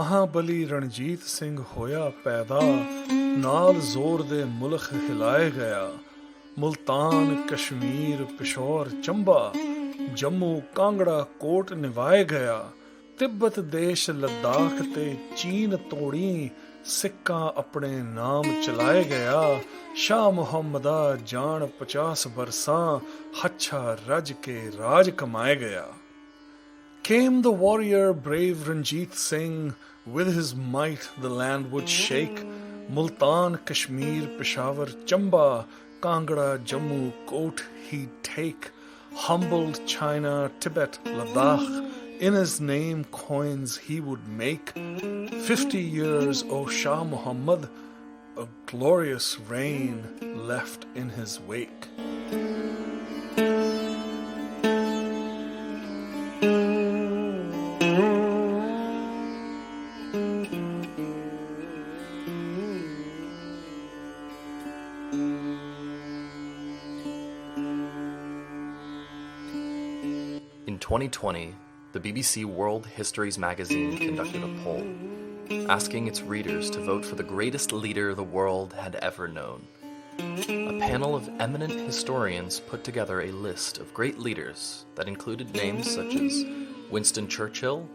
महाबली रणजीत सिंह होया पैदा, नाल जोर दे मुल्क हिलाए गया। मुल्तान कश्मीर पिशौर चंबा, जम्मू कांगड़ा कोट निवाए गया। तिब्बत देश लद्दाख ते चीन तोड़ी, सिक्का अपने नाम चलाए गया। शाह मुहम्मदा जान 50 बरसां, हच्छा रज के राज कमाए गया। Came the warrior brave Ranjit Singh, with his might the land would shake. Multan, Kashmir, Peshawar, Chamba, Kangra, Jammu, Kot he'd take. Humbled China, Tibet, Ladakh, in his name coins he would make. 50 years, O Shah Muhammad, a glorious reign left in his wake. In 2020, the BBC World Histories magazine conducted a poll, asking its readers to vote for the greatest leader the world had ever known. A panel of eminent historians put together a list of great leaders that included names such as Winston Churchill,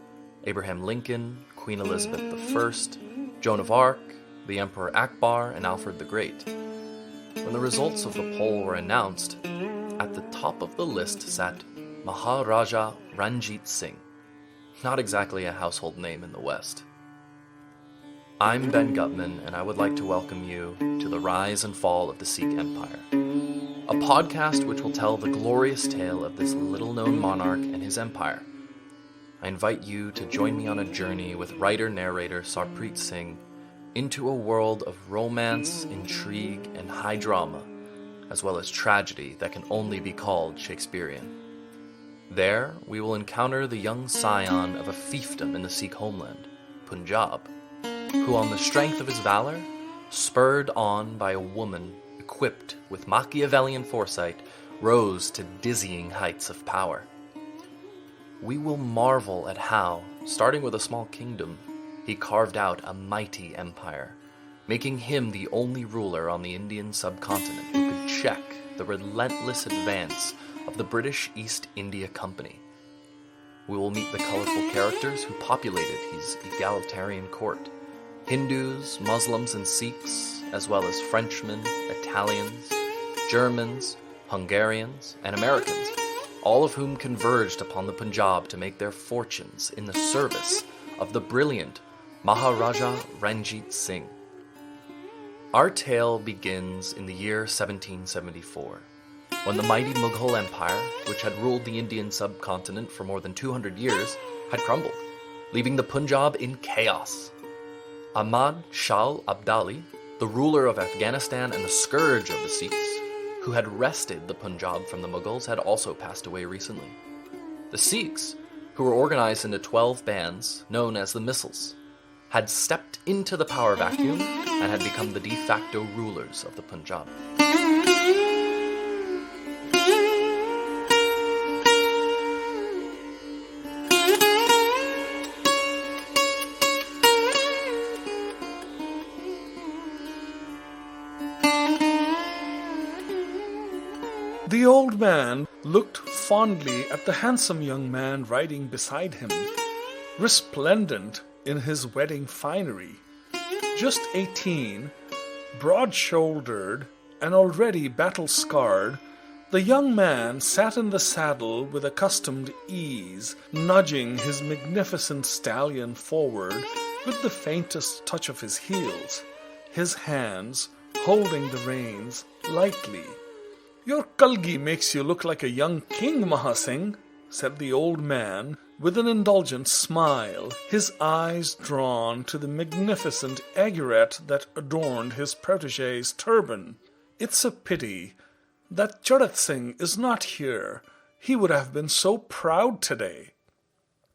Abraham Lincoln, Queen Elizabeth I, Joan of Arc, the Emperor Akbar, and Alfred the Great. When the results of the poll were announced, at the top of the list sat Maharaja Ranjit Singh, not exactly a household name in the West. I'm Ben Gutman, and I would like to welcome you to The Rise and Fall of the Sikh Empire, a podcast which will tell the glorious tale of this little-known monarch and his empire. I invite you to join me on a journey with writer-narrator Sarpreet Singh into a world of romance, intrigue, and high drama, as well as tragedy that can only be called Shakespearean. There, we will encounter the young scion of a fiefdom in the Sikh homeland, Punjab, who on the strength of his valor, spurred on by a woman equipped with Machiavellian foresight, rose to dizzying heights of power. We will marvel at how, starting with a small kingdom, he carved out a mighty empire, making him the only ruler on the Indian subcontinent who could check the relentless advance of the British East India Company. We will meet the colorful characters who populated his egalitarian court: Hindus, Muslims, and Sikhs, as well as Frenchmen, Italians, Germans, Hungarians, and Americans, all of whom converged upon the Punjab to make their fortunes in the service of the brilliant Maharaja Ranjit Singh. Our tale begins in the year 1774, when the mighty Mughal Empire, which had ruled the Indian subcontinent for more than 200 years, had crumbled, leaving the Punjab in chaos. Ahmad Shah Abdali, the ruler of Afghanistan and the scourge of the Sikhs, who had wrested the Punjab from the Mughals, had also passed away recently. The Sikhs, who were organized into 12 bands known as the Misls, had stepped into the power vacuum and had become the de facto rulers of the Punjab. The old man looked fondly at the handsome young man riding beside him, resplendent in his wedding finery. Just 18, broad-shouldered and already battle-scarred, the young man sat in the saddle with accustomed ease, nudging his magnificent stallion forward with the faintest touch of his heels, his hands holding the reins lightly. "Your Kalgi makes you look like a young king, Maha Singh," said the old man with an indulgent smile, his eyes drawn to the magnificent aigrette that adorned his protégé's turban. "It's a pity that Charat Singh is not here. He would have been so proud today."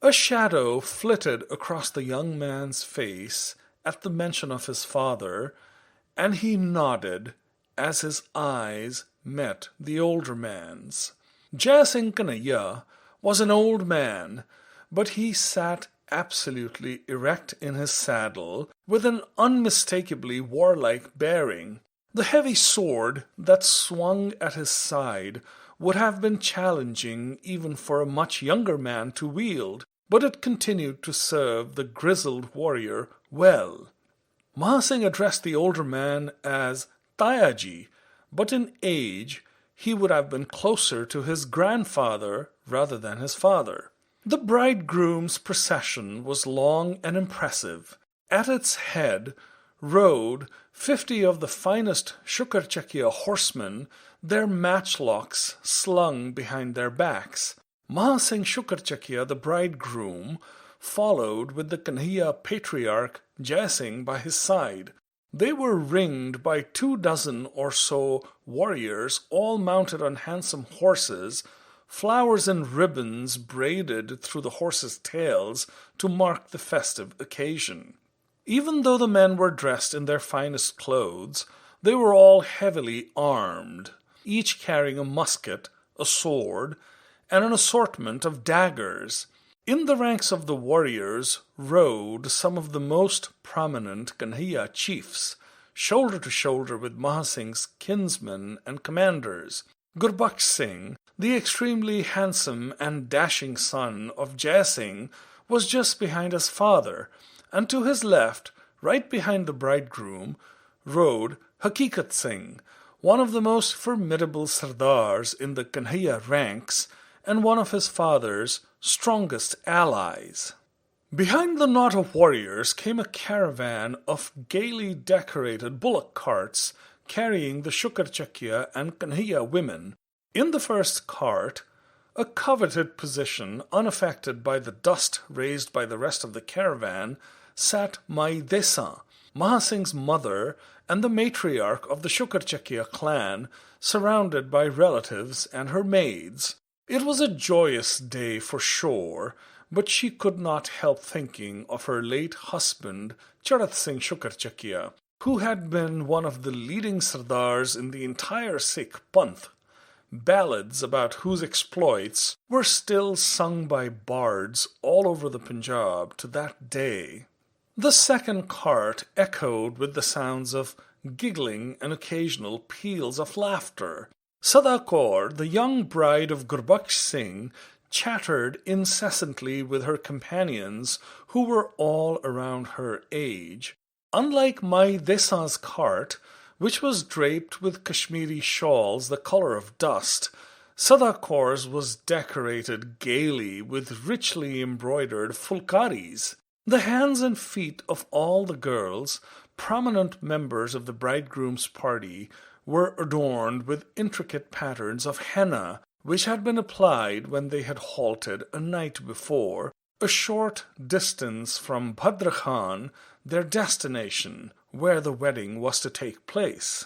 A shadow flitted across the young man's face at the mention of his father, and he nodded as his eyes met the older man's. Jai Singh Kanhaiya was an old man, but he sat absolutely erect in his saddle, with an unmistakably warlike bearing. The heavy sword that swung at his side would have been challenging even for a much younger man to wield, but it continued to serve the grizzled warrior well. Maha Singh addressed the older man as Tayaji, but in age he would have been closer to his grandfather rather than his father. The bridegroom's procession was long and impressive. At its head rode 50 of the finest Shukerchakia horsemen, their matchlocks slung behind their backs. Maha Singh Shukerchakia, the bridegroom, followed with the Kanhaiya patriarch Jai Singh by his side. They were ringed by 24 or so warriors, all mounted on handsome horses, flowers and ribbons braided through the horses' tails to mark the festive occasion. Even though the men were dressed in their finest clothes, they were all heavily armed, each carrying a musket, a sword, and an assortment of daggers. In the ranks of the warriors rode some of the most prominent Kanhaiya chiefs, shoulder to shoulder with Maha Singh's kinsmen and commanders. Gajpat Singh, the extremely handsome and dashing son of Jai Singh, was just behind his father, and to his left, right behind the bridegroom, rode Hakikat Singh, one of the most formidable Sardars in the Kanhaiya ranks, and one of his father's strongest allies. Behind the knot of warriors came a caravan of gaily decorated bullock carts carrying the Shukerchakia and Kanhaiya women. In the first cart, a coveted position unaffected by the dust raised by the rest of the caravan, sat Mai Desa, Maha Singh's mother and the matriarch of the Shukerchakia clan, surrounded by relatives and her maids. It was a joyous day for sure, but she could not help thinking of her late husband, Charat Singh Shukerchakia, who had been one of the leading Sardars in the entire Sikh Panth. Ballads about whose exploits were still sung by bards all over the Punjab to that day. The second cart echoed with the sounds of giggling and occasional peals of laughter. Sardar Kaur, the young bride of Gajpat Singh, chattered incessantly with her companions, who were all around her age. Unlike Mai Desa's cart, which was draped with Kashmiri shawls the color of dust, Sardar Kaur's was decorated gaily with richly embroidered fulkaris. The hands and feet of all the girls, prominent members of the bridegroom's party, were adorned with intricate patterns of henna, which had been applied when they had halted a night before, a short distance from Bhadra Khan, their destination, where the wedding was to take place.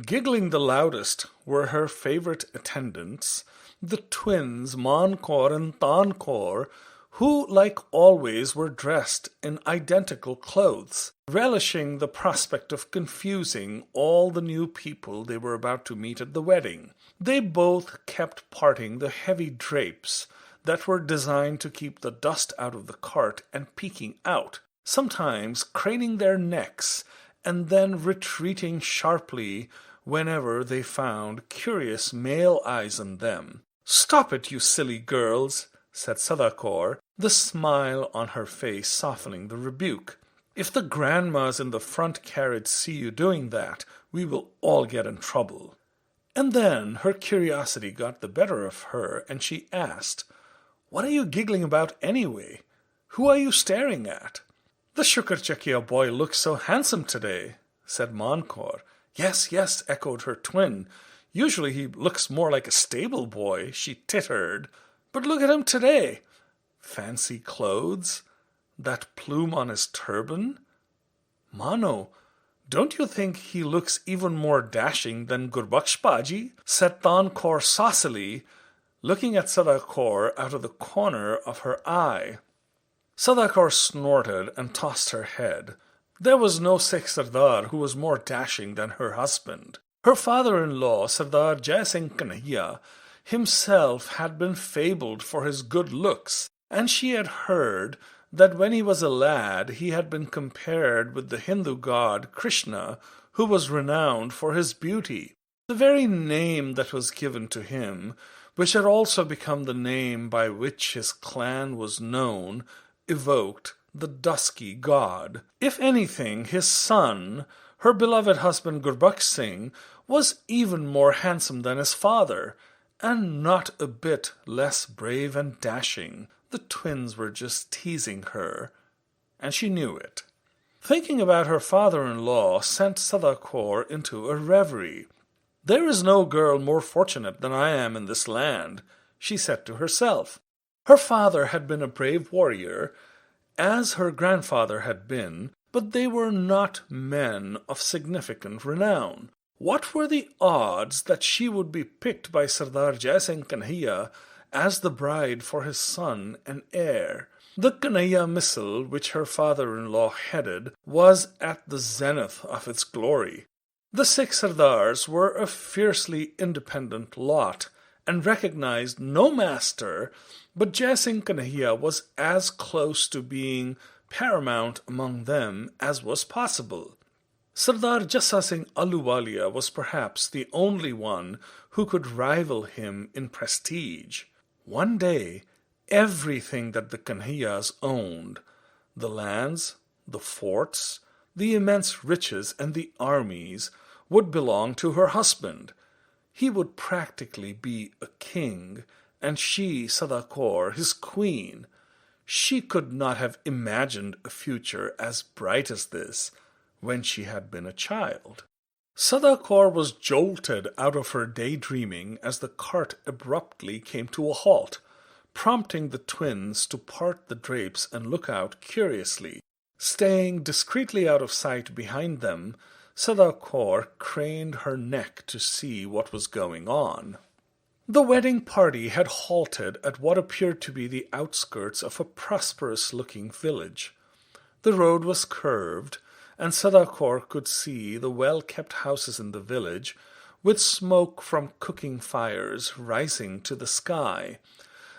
Giggling the loudest were her favorite attendants, the twins Man Kaur and Tan Kaur, who, like always, were dressed in identical clothes, relishing the prospect of confusing all the new people they were about to meet at the wedding. They both kept parting the heavy drapes that were designed to keep the dust out of the cart and peeking out, sometimes craning their necks and then retreating sharply whenever they found curious male eyes on them. "Stop it, you silly girls," said Sardar Kaur, the smile on her face softening the rebuke. "If the grandmas in the front carriage see you doing that, we will all get in trouble." And then her curiosity got the better of her, and she asked, "What are you giggling about anyway? Who are you staring at?" "The Shukerchakia boy looks so handsome today," said Man Kaur. "Yes, yes," echoed her twin. "Usually he looks more like a stable boy," she tittered. "But look at him today. Fancy clothes? That plume on his turban? Mano, don't you think he looks even more dashing than Gurbakhsh Paji?" said Tan Kaur saucily, looking at Sardar Kaur out of the corner of her eye. Sardar Kaur snorted and tossed her head. There was no Sikh Sardar who was more dashing than her husband. Her father-in-law, Sardar Jai Singh Kanhaiya, himself had been fabled for his good looks, and she had heard that when he was a lad he had been compared with the Hindu god Krishna, who was renowned for his beauty. The very name that was given to him, which had also become the name by which his clan was known, evoked the dusky god. If anything, his son, her beloved husband Gurbakh Singh, was even more handsome than his father, and not a bit less brave and dashing. The twins were just teasing her, and she knew it. Thinking about her father-in-law sent Sardar Kaur into a reverie. "There is no girl more fortunate than I am in this land," she said to herself. Her father had been a brave warrior, as her grandfather had been, but they were not men of significant renown. What were the odds that she would be picked by Sardar Jai Singh Kanhaiya as the bride for his son and heir? The Kanhaiya Misl, which her father-in-law headed, was at the zenith of its glory. The Sikh Sardars were a fiercely independent lot, and recognized no master, but Jai Singh Kanhaiya was as close to being paramount among them as was possible. Sardar Jassa Singh Ahluwalia was perhaps the only one who could rival him in prestige. One day, everything that the Kanhaiyas owned, the lands, the forts, the immense riches, and the armies, would belong to her husband. He would practically be a king, and she, Sardar Kaur, his queen. She could not have imagined a future as bright as this when she had been a child. Sardar Kaur was jolted out of her daydreaming as the cart abruptly came to a halt, prompting the twins to part the drapes and look out curiously. Staying discreetly out of sight behind them, Sardar Kaur craned her neck to see what was going on. The wedding party had halted at what appeared to be the outskirts of a prosperous-looking village. The road was curved, and Sardar Kaur could see the well-kept houses in the village, with smoke from cooking fires rising to the sky.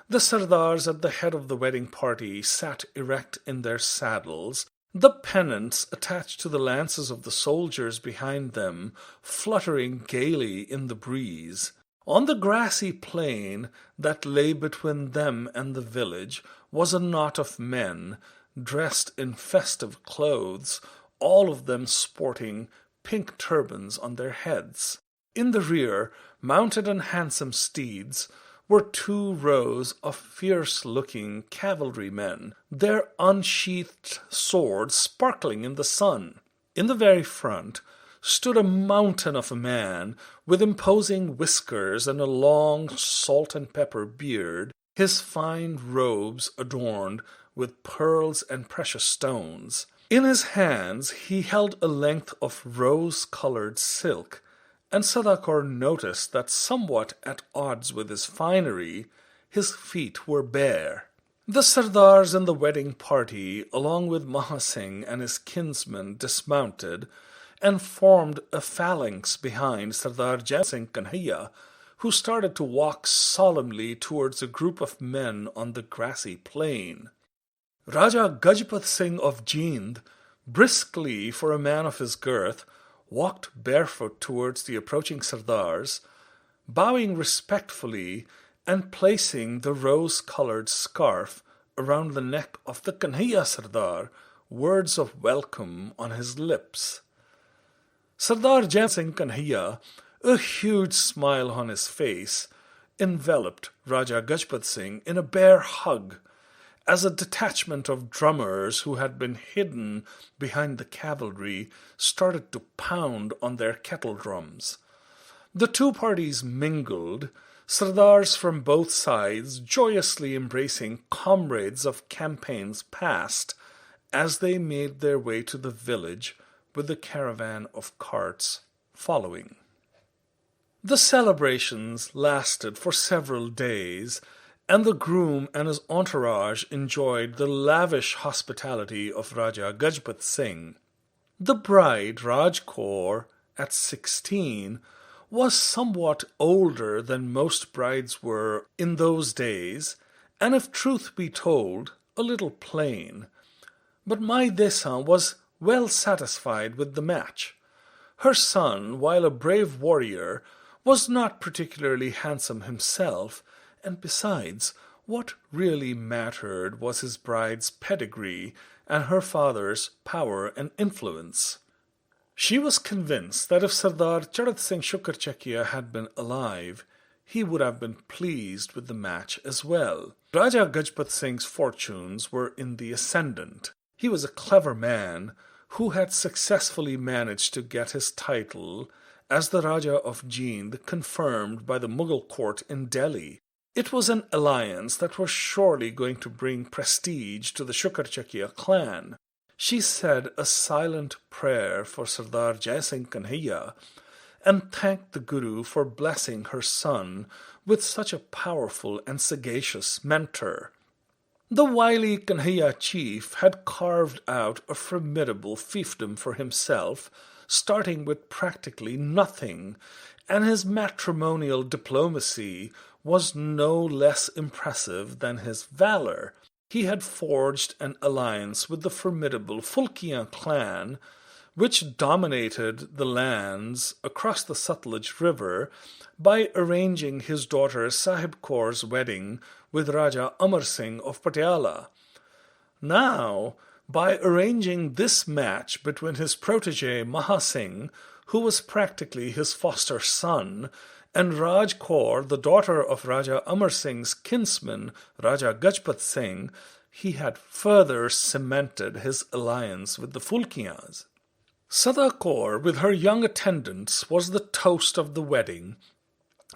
The Sardars at the head of the wedding party sat erect in their saddles, the pennants attached to the lances of the soldiers behind them fluttering gaily in the breeze. On the grassy plain that lay between them and the village was a knot of men, dressed in festive clothes, all of them sporting pink turbans on their heads. In the rear, mounted on handsome steeds, were 2 rows of fierce-looking cavalrymen, their unsheathed swords sparkling in the sun. In the very front stood a mountain of a man with imposing whiskers and a long salt-and-pepper beard, his fine robes adorned with pearls and precious stones. In his hands he held a length of rose-colored silk, and Sardar Kaur noticed that somewhat at odds with his finery, his feet were bare. The Sardars in the wedding party, along with Maha Singh and his kinsmen, dismounted and formed a phalanx behind Sardar Jai Singh Kanhaiya, who started to walk solemnly towards a group of men on the grassy plain. Raja Gajpat Singh of Jind, briskly for a man of his girth, walked barefoot towards the approaching Sardars, bowing respectfully and placing the rose-colored scarf around the neck of the Kanhaiya Sardar, words of welcome on his lips. Sardar Jai Singh Kanhaiya, a huge smile on his face, enveloped Raja Gajpat Singh in a bear hug, as a detachment of drummers who had been hidden behind the cavalry started to pound on their kettle drums. The 2 parties mingled, Sardars from both sides joyously embracing comrades of campaigns past as they made their way to the village with the caravan of carts following. The celebrations lasted for several days, and the groom and his entourage enjoyed the lavish hospitality of Raja Gajpat Singh. The bride, Raj Kaur, at 16, was somewhat older than most brides were in those days, and if truth be told, a little plain, but Mai Desa was well satisfied with the match. Her son, while a brave warrior, was not particularly handsome himself, and besides, what really mattered was his bride's pedigree and her father's power and influence. She was convinced that if Sardar Jai Singh Shukerchakia had been alive, he would have been pleased with the match as well. Raja Gajpat Singh's fortunes were in the ascendant. He was a clever man who had successfully managed to get his title as the Raja of Jind confirmed by the Mughal court in Delhi. It was an alliance that was surely going to bring prestige to the Shukerchakia clan. She said a silent prayer for Sardar Jai Singh Kanhaiya and thanked the Guru for blessing her son with such a powerful and sagacious mentor. The wily Kanhaiya chief had carved out a formidable fiefdom for himself, starting with practically nothing, and his matrimonial diplomacy was no less impressive than his valor. He had forged an alliance with the formidable Fulkian clan, which dominated the lands across the Sutlej River, by arranging his daughter Sahib Kaur's wedding with Raja Amar Singh of Patiala. Now, by arranging this match between his protege Maha Singh, who was practically his foster son, and Raj Kaur, the daughter of Raja Amar Singh's kinsman, Raja Gajpat Singh, he had further cemented his alliance with the Fulkians. Sada Kaur, with her young attendants, was the toast of the wedding,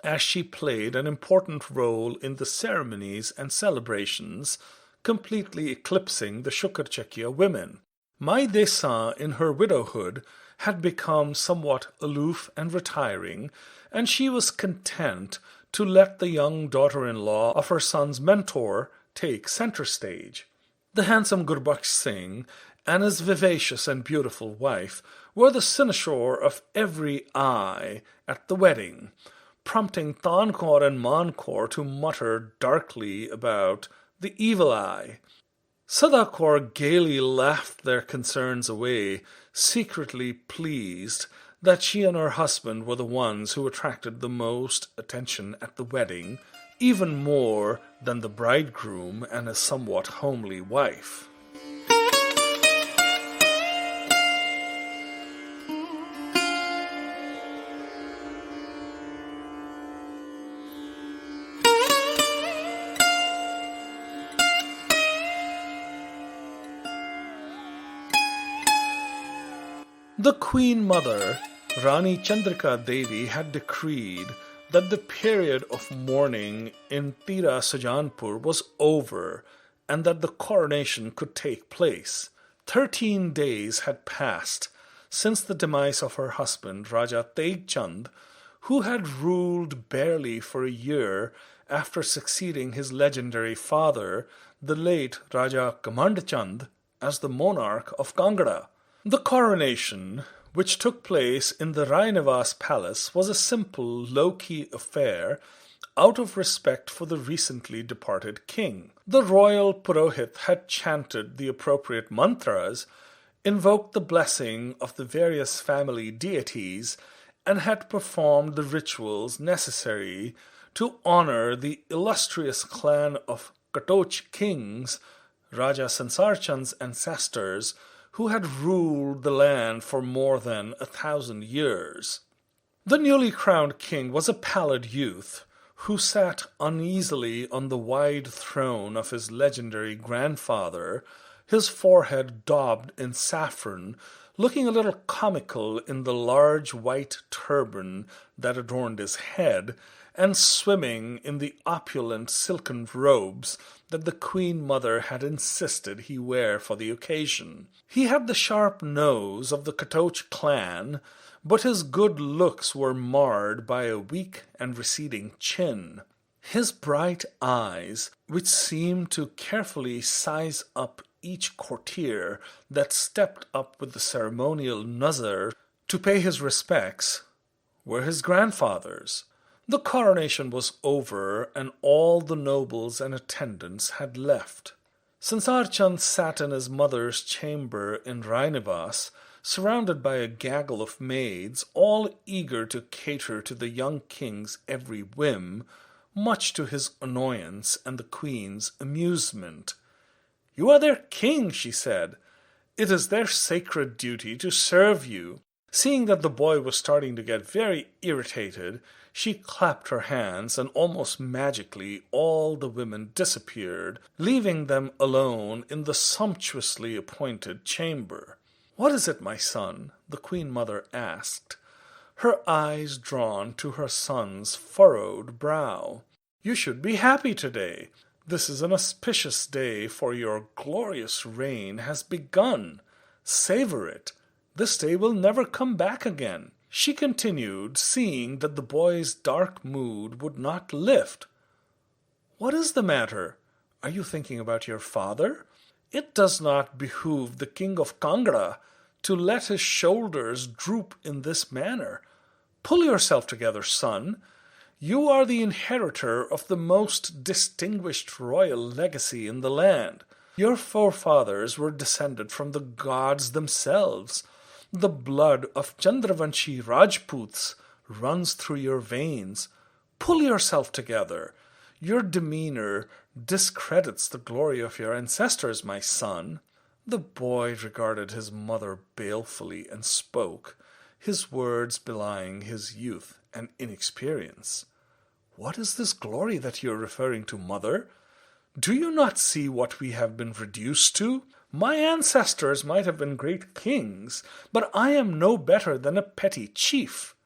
as she played an important role in the ceremonies and celebrations, completely eclipsing the Shukerchakia women. Mai Desa, in her widowhood, had become somewhat aloof and retiring, and she was content to let the young daughter-in-law of her son's mentor take center stage. The handsome Gurbaksh Singh and his vivacious and beautiful wife were the cynosure of every eye at the wedding, prompting Tan Kaur and Man Kaur to mutter darkly about the evil eye. Sada Kaur gaily laughed their concerns away, secretly pleased that she and her husband were the ones who attracted the most attention at the wedding, even more than the bridegroom and his somewhat homely wife. The Queen Mother, Rani Chandrika Devi, had decreed that the period of mourning in Tira Sajanpur was over and that the coronation could take place. 13 days had passed since the demise of her husband, Raja Teg Chand, who had ruled barely for a year after succeeding his legendary father, the late Raja Kamand Chand, as the monarch of Kangra. The coronation, which took place in the Rainivas Palace, was a simple, low-key affair out of respect for the recently departed king. The royal Purohit had chanted the appropriate mantras, invoked the blessing of the various family deities, and had performed the rituals necessary to honor the illustrious clan of Katoch kings, Raja Sansar Chand's ancestors, who had ruled the land for more than 1,000 years. The newly crowned king was a pallid youth who sat uneasily on the wide throne of his legendary grandfather, his forehead daubed in saffron, looking a little comical in the large white turban that adorned his head, and swimming in the opulent silken robes that the Queen Mother had insisted he wear for the occasion. He had the sharp nose of the Katoch clan, but his good looks were marred by a weak and receding chin. His bright eyes, which seemed to carefully size up each courtier that stepped up with the ceremonial nazar to pay his respects, were his grandfather's. The coronation was over, and all the nobles and attendants had left. Sansar Chand sat in his mother's chamber in Rainivas, surrounded by a gaggle of maids, all eager to cater to the young king's every whim, much to his annoyance and the queen's amusement. "You are their king," she said. "It is their sacred duty to serve you." Seeing that the boy was starting to get very irritated, she clapped her hands, and almost magically all the women disappeared, leaving them alone in the sumptuously appointed chamber. "What is it, my son?" the queen mother asked, her eyes drawn to her son's furrowed brow. "You should be happy today. This is an auspicious day, for your glorious reign has begun. Savor it. This day will never come back again," she continued, seeing that the boy's dark mood would not lift. "What is the matter? Are you thinking about your father? It does not behoove the king of Kangra to let his shoulders droop in this manner. Pull yourself together, son. You are the inheritor of the most distinguished royal legacy in the land. Your forefathers were descended from the gods themselves. The blood of Chandravanshi Rajputs runs through your veins. Pull yourself together. Your demeanor discredits the glory of your ancestors, my son." The boy regarded his mother balefully and spoke, his words belying his youth and inexperience. "What is this glory that you are referring to, mother? Do you not see what we have been reduced to? My ancestors might have been great kings, but I am no better than a petty chief.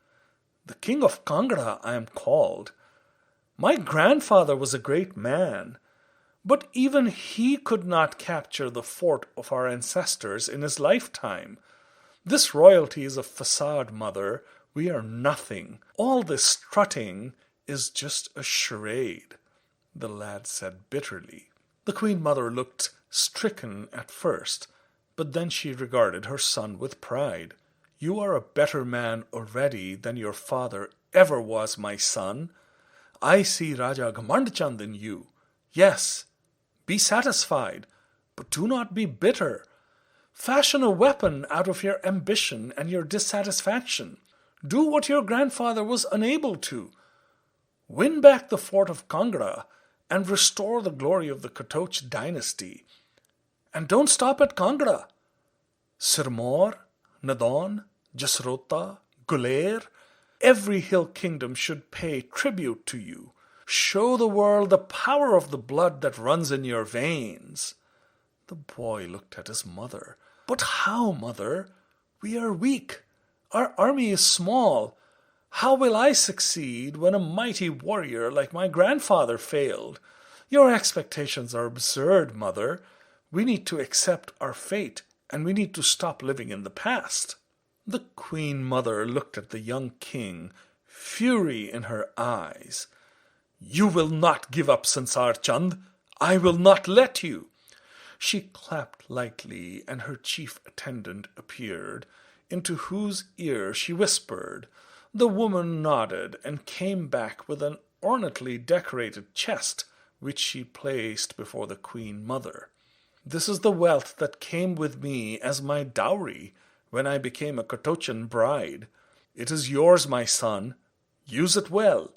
The king of Kangra I am called. My grandfather was a great man, but even he could not capture the fort of our ancestors in his lifetime. This royalty is a facade, mother. We are nothing. All this strutting is just a charade," the lad said bitterly. The queen mother looked stricken at first, but then she regarded her son with pride. "You are a better man already than your father ever was, my son. I see Raja Ghamandchand in you. Yes, be satisfied, but do not be bitter. Fashion a weapon out of your ambition and your dissatisfaction. Do what your grandfather was unable to. Win back the fort of Kangra and restore the glory of the Katoch dynasty. And don't stop at Kangra. Sirmaur, Nadon, Jasrota, Gulair, every hill kingdom should pay tribute to you. Show the world the power of the blood that runs in your veins." The boy looked at his mother. "But how, mother? We are weak. Our army is small. How will I succeed when a mighty warrior like my grandfather failed? Your expectations are absurd, mother. We need to accept our fate, and we need to stop living in the past." The queen mother looked at the young king, fury in her eyes. "You will not give up, Sansar Chand. I will not let you." She clapped lightly, and her chief attendant appeared, into whose ear she whispered. The woman nodded and came back with an ornately decorated chest, which she placed before the queen mother. "This is the wealth that came with me as my dowry when I became a Katochan bride. It is yours, my son. Use it well.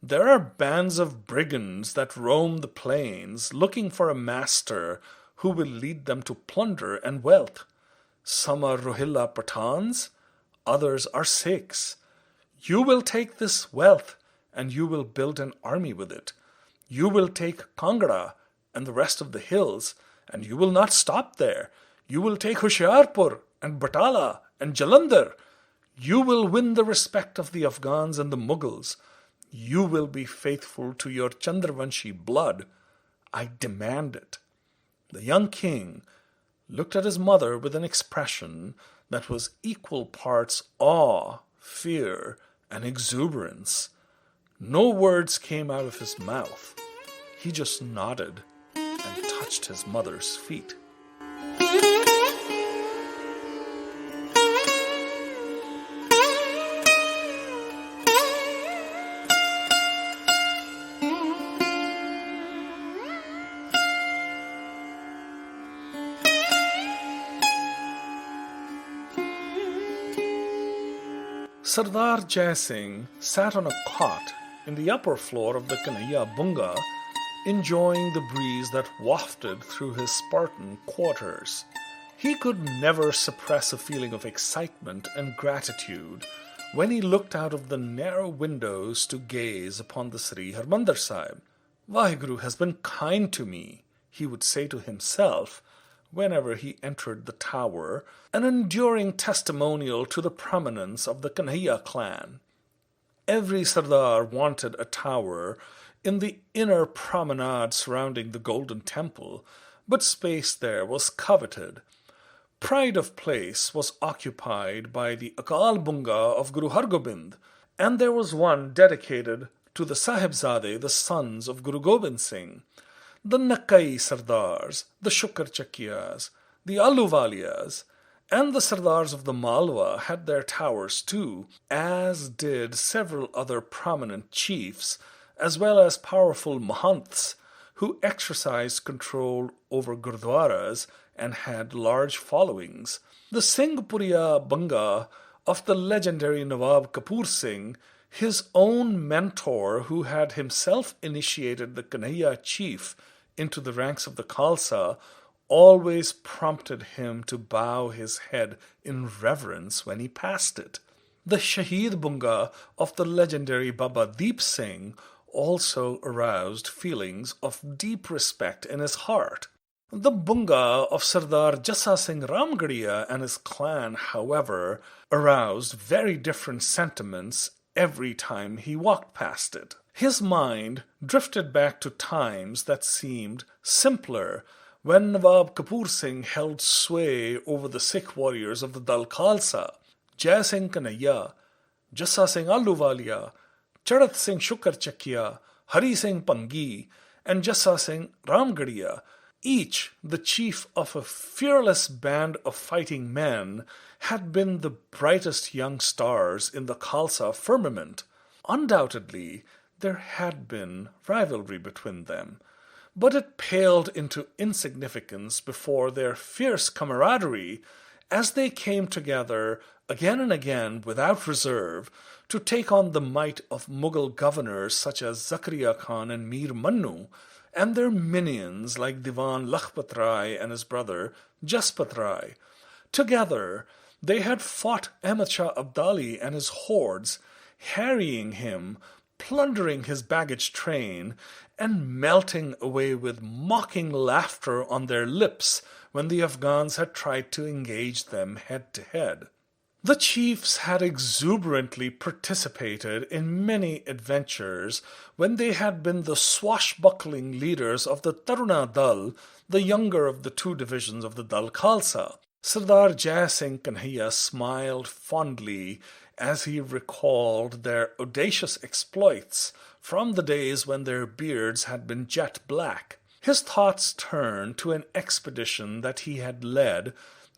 There are bands of brigands that roam the plains, looking for a master who will lead them to plunder and wealth. Some are Rohilla Pathans, others are Sikhs. You will take this wealth, and you will build an army with it. You will take Kangra and the rest of the hills, and you will not stop there. You will take Hoshiarpur and Batala and Jalandhar. You will win the respect of the Afghans and the Mughals. You will be faithful to your Chandravanshi blood. I demand it." The young king looked at his mother with an expression that was equal parts awe, fear, and exuberance. No words came out of his mouth. He just nodded and touched his mother's feet. Sardar Jai Singh sat on a cot in the upper floor of the Kanhaiya Bunga, enjoying the breeze that wafted through his Spartan quarters. He could never suppress a feeling of excitement and gratitude when he looked out of the narrow windows to gaze upon the Sri Harmandir Sahib. Vaheguru has been kind to me, he would say to himself whenever he entered the tower, an enduring testimonial to the prominence of the Kanhaiya clan. Every Sardar wanted a tower in the inner promenade surrounding the Golden Temple, but space there was coveted. Pride of place was occupied by the Akal Bunga of Guru Hargobind, and there was one dedicated to the Sahibzade, the sons of Guru Gobind Singh. The Nakai Sardars, the Shukerchakias, the Ahluwalias, and the Sardars of the Malwa had their towers too, as did several other prominent chiefs, as well as powerful Mahants who exercised control over Gurdwaras and had large followings. The Singhpuriya Bunga of the legendary Nawab Kapoor Singh, his own mentor who had himself initiated the Kanhaiya chief into the ranks of the Khalsa, always prompted him to bow his head in reverence when he passed it. The Shaheed Bunga of the legendary Baba Deep Singh also aroused feelings of deep respect in his heart. The Bunga of Sardar Jassa Singh Ramgarhia and his clan, however, aroused very different sentiments every time he walked past it. His mind drifted back to times that seemed simpler, when Nawab Kapoor Singh held sway over the Sikh warriors of the Dal Khalsa. Jai Singh Kanhaiya, Jassa Singh Ahluwalia, Charat Singh Shukerchakia, Hari Singh Bhangi, and Jassa Singh Ramgarhia, each the chief of a fearless band of fighting men, had been the brightest young stars in the Khalsa firmament. Undoubtedly, there had been rivalry between them, but it paled into insignificance before their fierce camaraderie as they came together again and again without reserve to take on the might of Mughal governors such as Zakaria Khan and Mir Mannu, and their minions like Diwan Lakhpat Rai and his brother Jaspat Rai. Together, they had fought Ahmad Shah Abdali and his hordes, harrying him, plundering his baggage train, and melting away with mocking laughter on their lips when the Afghans had tried to engage them head to head. The chiefs had exuberantly participated in many adventures when they had been the swashbuckling leaders of the Taruna Dal, the younger of the two divisions of the Dal Khalsa. Sardar Jai Singh Kanhaiya smiled fondly as he recalled their audacious exploits from the days when their beards had been jet black. His thoughts turned to an expedition that he had led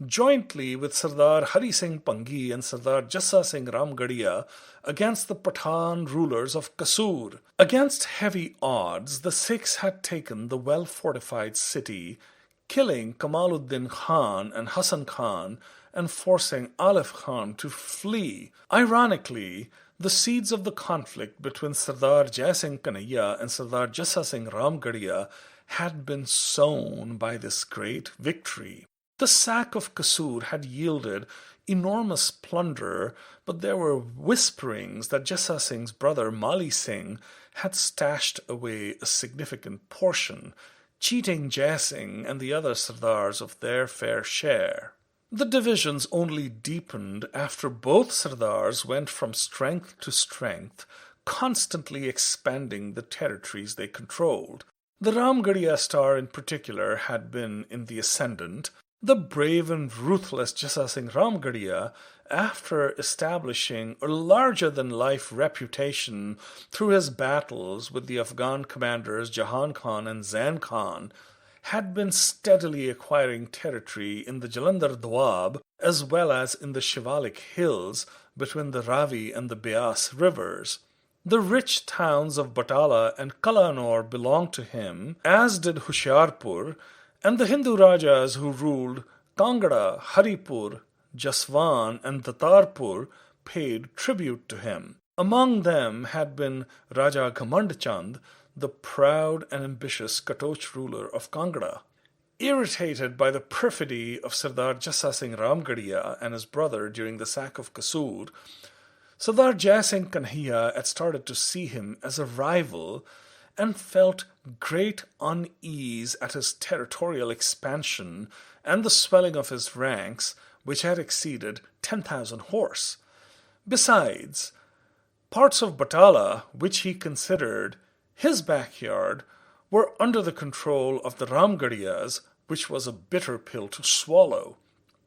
jointly with Sardar Hari Singh Bhangi and Sardar Jassa Singh Ramgarhia against the Pathan rulers of Kasur. Against heavy odds, the Sikhs had taken the well-fortified city, killing Kamaluddin Khan and Hassan Khan and forcing Alif Khan to flee. Ironically, the seeds of the conflict between Sardar Jai Singh Kanhaiya and Sardar Jassa Singh Ramgarhia had been sown by this great victory. The sack of Kasur had yielded enormous plunder, but there were whisperings that Jassa Singh's brother Mali Singh had stashed away a significant portion, cheating Jai Singh and the other Sardars of their fair share. The divisions only deepened after both Sardars went from strength to strength, constantly expanding the territories they controlled. The Ramgarhia star in particular had been in the ascendant. The brave and ruthless Jassa Singh Ramgarhia, after establishing a larger-than-life reputation through his battles with the Afghan commanders Jahan Khan and Zain Khan, had been steadily acquiring territory in the Jalandhar Doab as well as in the Shivalik hills between the Ravi and the Beas rivers. The rich towns of Batala and Kalanor belonged to him, as did Hoshiarpur, and the Hindu Rajas who ruled Kangra, Haripur, Jaswan, and Datarpur paid tribute to him. Among them had been Raja Ghamand Chand, the proud and ambitious Katoch ruler of Kangra. Irritated by the perfidy of Sardar Jai Singh Ramgarhia and his brother during the sack of Kasur, Sardar Jai Singh Kanhaiya had started to see him as a rival and felt great unease at his territorial expansion and the swelling of his ranks, which had exceeded 10,000 horse. Besides, parts of Batala, which he considered his backyard, were under the control of the Ramgarhias, which was a bitter pill to swallow.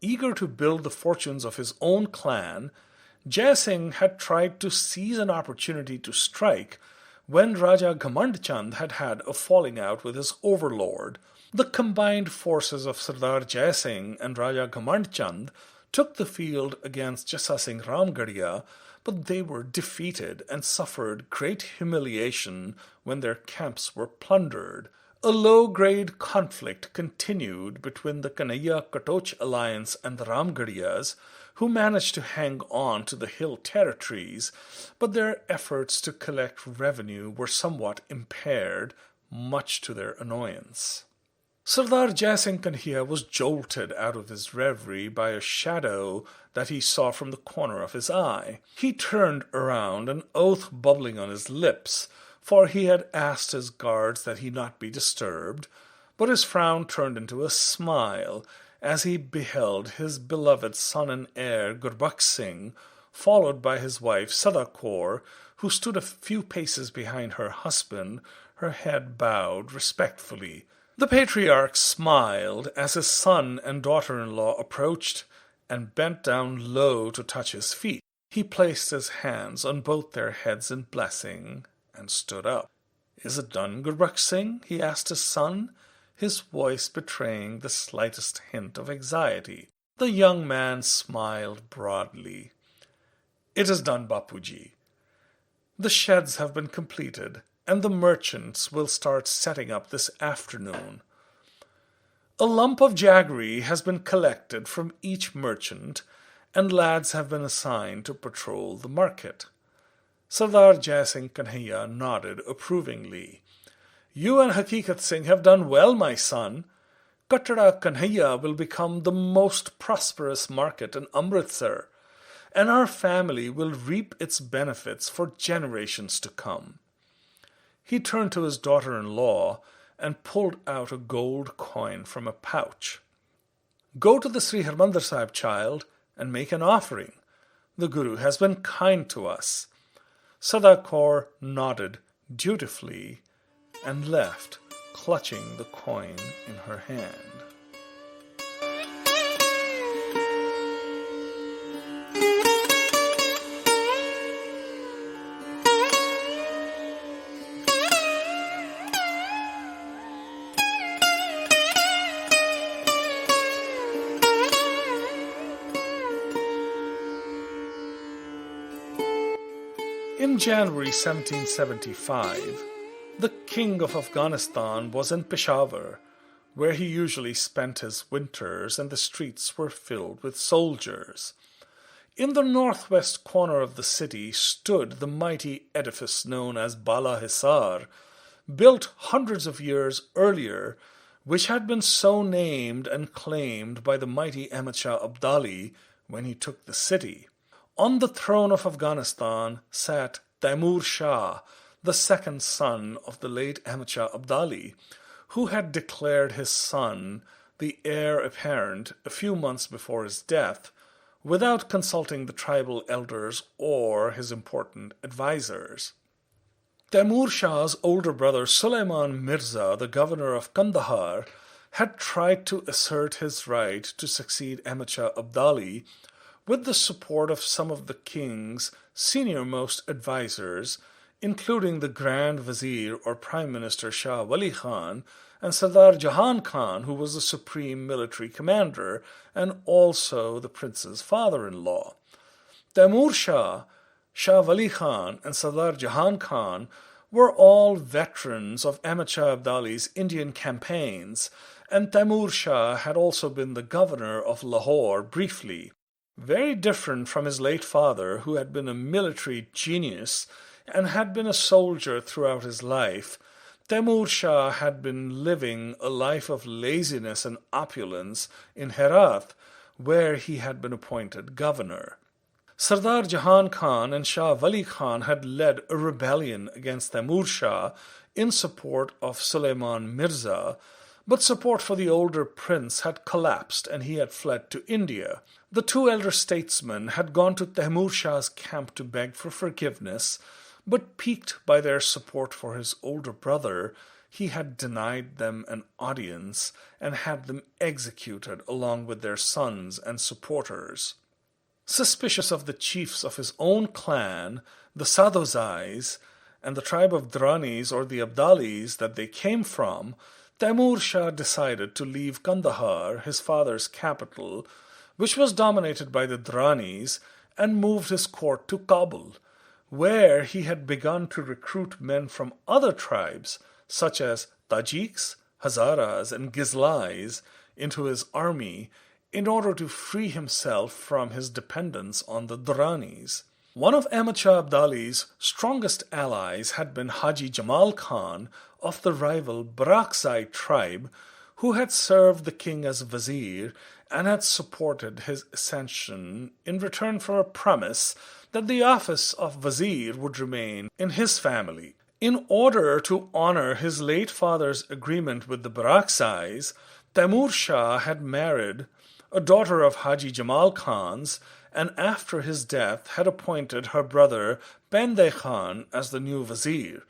Eager to build the fortunes of his own clan, Jai Singh had tried to seize an opportunity to strike when Raja Ghamand Chand had had a falling out with his overlord. The combined forces of Sardar Jai Singh and Raja Ghamand Chand took the field against Jai Singh Ramgarhia, but they were defeated and suffered great humiliation when their camps were plundered. A low-grade conflict continued between the Kanhaiya-Katoch alliance and the Ramgarhias, who managed to hang on to the hill territories, but their efforts to collect revenue were somewhat impaired, much to their annoyance. Sardar Jai Singh Kanhaiya was jolted out of his reverie by a shadow that he saw from the corner of his eye. He turned around, an oath bubbling on his lips, for he had asked his guards that he not be disturbed, but his frown turned into a smile as he beheld his beloved son and heir Gurbakh Singh, followed by his wife Sardar Kaur, who stood a few paces behind her husband, her head bowed respectfully. The patriarch smiled as his son and daughter-in-law approached and bent down low to touch his feet. He placed his hands on both their heads in blessing and stood up. "Is it done, Gurbakh Singh?" he asked his son, his voice betraying the slightest hint of anxiety. The young man smiled broadly. "It is done, Bapuji. The sheds have been completed, and the merchants will start setting up this afternoon. A lump of jaggery has been collected from each merchant, and lads have been assigned to patrol the market." Sardar Jai Singh Kanhaiya nodded approvingly. "You and Hakikat Singh have done well, my son. Katara Kanhaiya will become the most prosperous market in Amritsar, and our family will reap its benefits for generations to come." He turned to his daughter-in-law and pulled out a gold coin from a pouch. "Go to the Sri Harmandir Sahib, child, and make an offering. The Guru has been kind to us." Sardar Kaur nodded dutifully and left, clutching the coin in her hand. In January 1775, the King of Afghanistan was in Peshawar, where he usually spent his winters, and the streets were filled with soldiers. In the northwest corner of the city stood the mighty edifice known as Bala Hisar, built hundreds of years earlier, which had been so named and claimed by the mighty Ahmad Shah Abdali when he took the city. On the throne of Afghanistan sat Taimur Shah, the second son of the late Ahmad Shah Abdali, who had declared his son the heir apparent a few months before his death, without consulting the tribal elders or his important advisers. Taimur Shah's older brother Sulaiman Mirza, the governor of Kandahar, had tried to assert his right to succeed Ahmad Shah Abdali with the support of some of the king's senior-most advisers, including the Grand Vizier or Prime Minister Shah Wali Khan and Sardar Jahan Khan, who was the supreme military commander and also the prince's father-in-law. Taimur Shah, Shah Wali Khan, and Sardar Jahan Khan were all veterans of Ahmad Shah Abdali's Indian campaigns, and Taimur Shah had also been the governor of Lahore briefly. Very different from his late father, who had been a military genius and had been a soldier throughout his life, Temur Shah had been living a life of laziness and opulence in Herat, where he had been appointed governor. Sardar Jahan Khan and Shah Wali Khan had led a rebellion against Temur Shah in support of Suleiman Mirza, but support for the older prince had collapsed and he had fled to India. The two elder statesmen had gone to Temur Shah's camp to beg for forgiveness, but piqued by their support for his older brother, he had denied them an audience and had them executed along with their sons and supporters. Suspicious of the chiefs of his own clan, the Sadozais, and the tribe of Dranis or the Abdalis that they came from, Temur Shah decided to leave Kandahar, his father's capital, which was dominated by the Dranis, and moved his court to Kabul, where he had begun to recruit men from other tribes, such as Tajiks, Hazaras, and Gizlais, into his army in order to free himself from his dependence on the Duranis. One of Ahmad Shah Abdali's strongest allies had been Haji Jamal Khan of the rival Barakzai tribe, who had served the king as vizier and had supported his ascension in return for a promise that the office of vizier would remain in his family. In order to honor his late father's agreement with the Barakzais, Temur Shah had married a daughter of Haji Jamal Khan's, and after his death had appointed her brother Bende Khan as the new vizier.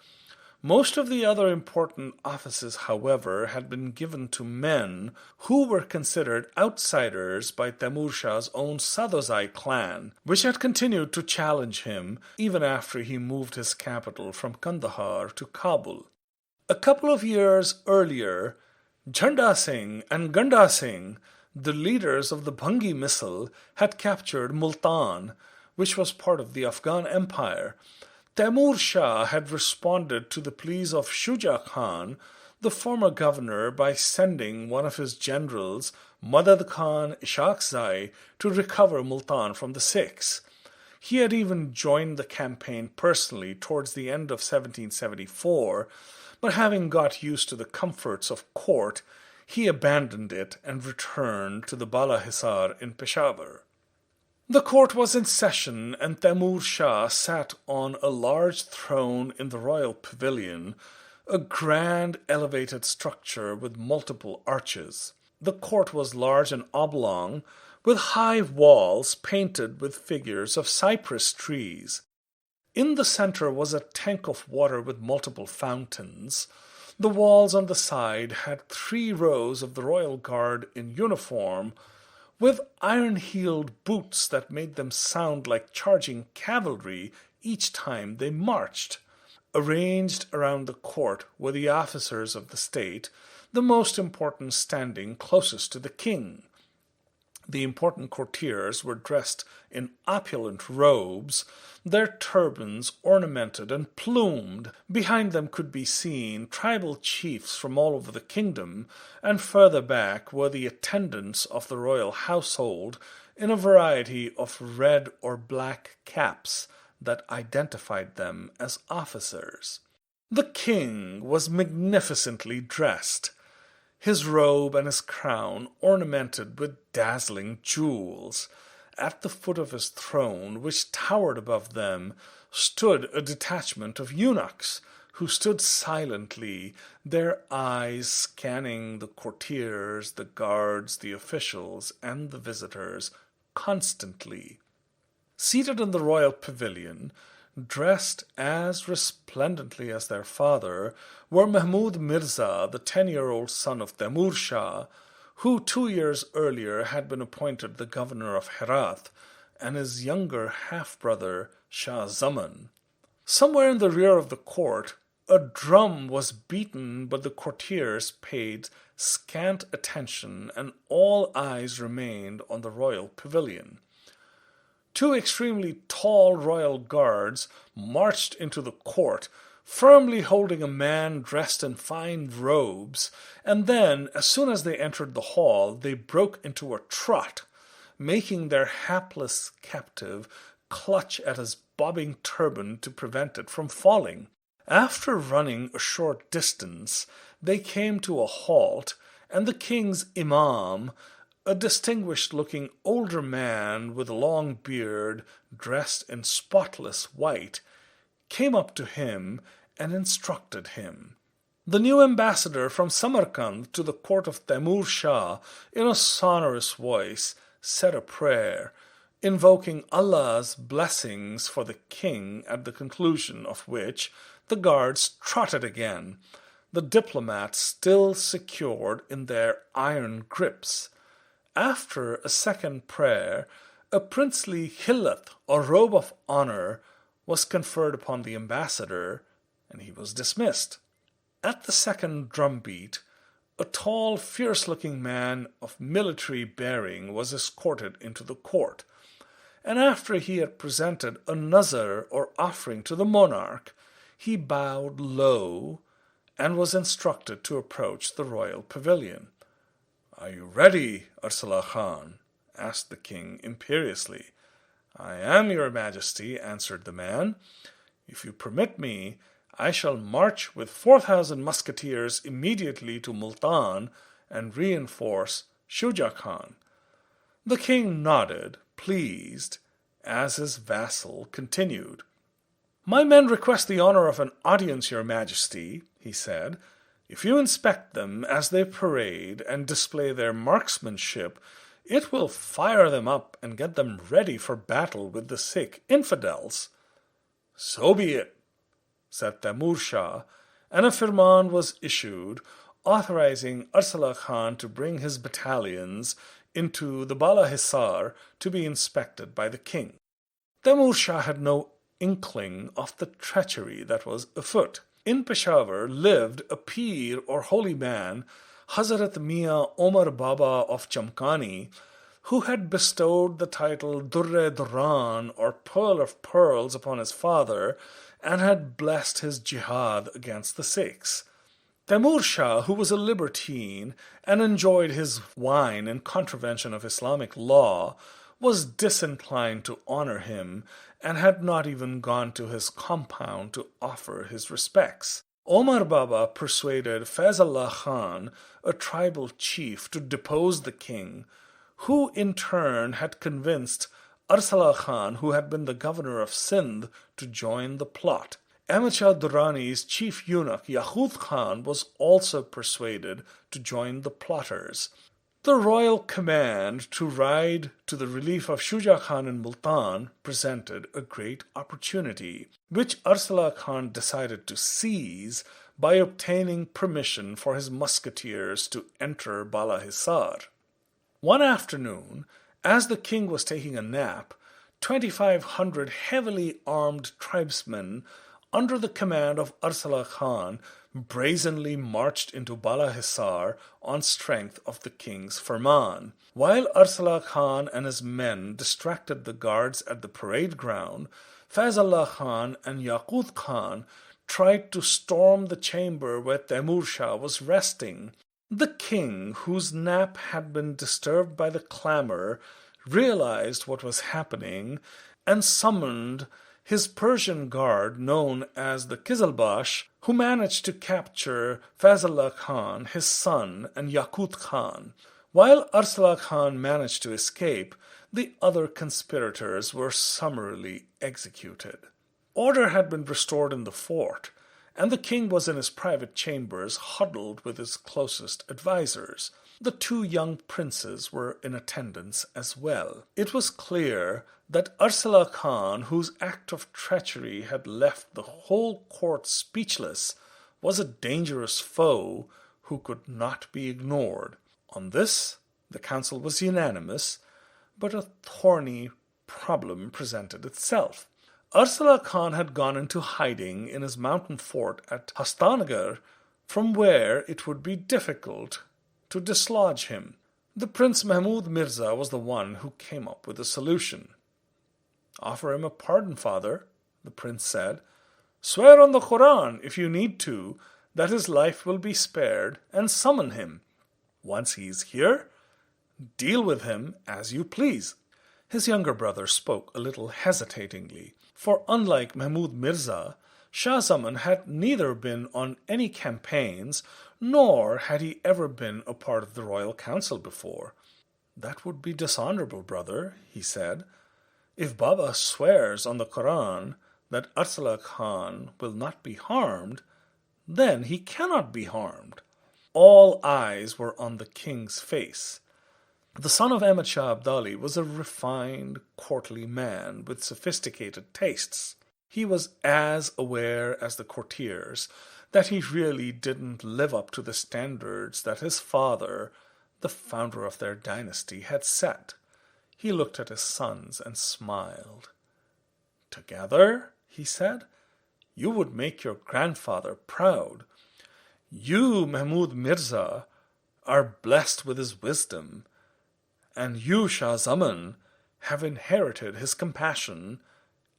Most of the other important offices, however, had been given to men who were considered outsiders by Temur Shah's own Sadozai clan, which had continued to challenge him even after he moved his capital from Kandahar to Kabul. A couple of years earlier, Jhanda Singh and Ganda Singh, the leaders of the Bhangi Misl, had captured Multan, which was part of the Afghan Empire. Temur Shah had responded to the pleas of Shuja Khan, the former governor, by sending one of his generals, Madad Khan Ishaqzai, to recover Multan from the Sikhs. He had even joined the campaign personally towards the end of 1774, but having got used to the comforts of court, he abandoned it and returned to the Bala Hisar in Peshawar. The court was in session, and Temur Shah sat on a large throne in the royal pavilion, a grand elevated structure with multiple arches. The court was large and oblong, with high walls painted with figures of cypress trees. In the center was a tank of water with multiple fountains. The walls on the side had 3 rows of the royal guard in uniform, with iron-heeled boots that made them sound like charging cavalry each time they marched. Arranged around the court were the officers of the state, the most important standing closest to the king. The important courtiers were dressed in opulent robes, their turbans ornamented and plumed. Behind them could be seen tribal chiefs from all over the kingdom, and further back were the attendants of the royal household in a variety of red or black caps that identified them as officers. The king was magnificently dressed, his robe and his crown ornamented with dazzling jewels. At the foot of his throne, which towered above them, stood a detachment of eunuchs, who stood silently, their eyes scanning the courtiers, the guards, the officials, and the visitors constantly. Seated in the royal pavilion, dressed as resplendently as their father, were Mahmud Mirza, the 10-year-old son of Temur Shah, who 2 years earlier had been appointed the governor of Herat, and his younger half-brother Shah Zaman. Somewhere in the rear of the court, a drum was beaten, but the courtiers paid scant attention, and all eyes remained on the royal pavilion. 2 extremely tall royal guards marched into the court, firmly holding a man dressed in fine robes, and then, as soon as they entered the hall, they broke into a trot. making their hapless captive clutch at his bobbing turban to prevent it from falling. After running a short distance, they came to a halt, and the king's imam, a distinguished-looking older man with a long beard, dressed in spotless white, came up to him and instructed him. The new ambassador from Samarkand to the court of Taimur Shah, in a sonorous voice, said a prayer, invoking Allah's blessings for the king, at the conclusion of which the guards trotted again, the diplomats still secured in their iron grips. After a second prayer, a princely hillat, or robe of honor, was conferred upon the ambassador, and he was dismissed. At the second drumbeat, a tall, fierce-looking man of military bearing was escorted into the court, and after he had presented a nazar or offering to the monarch, he bowed low and was instructed to approach the royal pavilion. "Are you ready, Ursula Khan?" asked the king imperiously. "I am, your majesty," answered the man. "If you permit me, I shall march with 4,000 musketeers immediately to Multan and reinforce Shuja Khan." The king nodded, pleased, as his vassal continued. "My men request the honor of an audience, your majesty," he said. "If you inspect them as they parade and display their marksmanship, it will fire them up and get them ready for battle with the Sikh infidels." "So be it," said Taimur Shah, and a firman was issued authorizing Ursula Khan to bring his battalions into the Bala Hisar to be inspected by the king. Taimur Shah had no inkling of the treachery that was afoot. In Peshawar lived a peer or holy man, Hazrat Mian Omar Baba of Chamkani, who had bestowed the title Durre-Durran, or Pearl of Pearls, upon his father, and had blessed his jihad against the Sikhs. Taimur Shah, who was a libertine and enjoyed his wine in contravention of Islamic law, was disinclined to honor him and had not even gone to his compound to offer his respects. Omar Baba persuaded Faizullah Khan, a tribal chief, to depose the king, who in turn had convinced Ursula Khan, who had been the governor of Sindh, to join the plot. Ahmad Shah Durrani's chief eunuch Yaqut Khan was also persuaded to join the plotters. The royal command to ride to the relief of Shuja Khan in Multan presented a great opportunity, which Ursula Khan decided to seize by obtaining permission for his musketeers to enter Bala Hisar. One afternoon, as the king was taking a nap, 2,500 heavily armed tribesmen under the command of Ursula Khan brazenly marched into Bala Hisar on strength of the king's firman. While Ursula Khan and his men distracted the guards at the parade ground, Faizullah Khan and Yaqut Khan tried to storm the chamber where Taimur Shah was resting. The king, whose nap had been disturbed by the clamor, realized what was happening and summoned his Persian guard, known as the Kizilbash, who managed to capture Faizullah Khan, his son, and Yaqut Khan. While Ursula Khan managed to escape, the other conspirators were summarily executed. Order had been restored in the fort, and the king was in his private chambers, huddled with his closest advisers. The two young princes were in attendance as well. It was clear that Ursula Khan, whose act of treachery had left the whole court speechless, was a dangerous foe who could not be ignored. On this, the council was unanimous, but a thorny problem presented itself. Ursula Khan had gone into hiding in his mountain fort at Hastanagar, from where it would be difficult to dislodge him. The Prince Mahmud Mirza was the one who came up with a solution. "Offer him a pardon, father," the prince said. "Swear on the Quran, if you need to, that his life will be spared, and summon him. Once he is here, Deal with him as you please." His younger brother spoke a little hesitatingly, for unlike Mahmud Mirza, Shah Zaman had neither been on any campaigns, nor had he ever been a part of the royal council before. "That would be dishonorable, brother," he said. "If Baba swears on the Quran that Arsala Khan will not be harmed, then he cannot be harmed." All eyes were on the king's face. The son of Ahmad Shah Abdali was a refined, courtly man with sophisticated tastes. He was as aware as the courtiers that he really didn't live up to the standards that his father, the founder of their dynasty, had set. He looked at his sons and smiled. "Together," he said, "you would make your grandfather proud. You, Mahmud Mirza, are blessed with his wisdom, and you, Shah Zaman, have inherited his compassion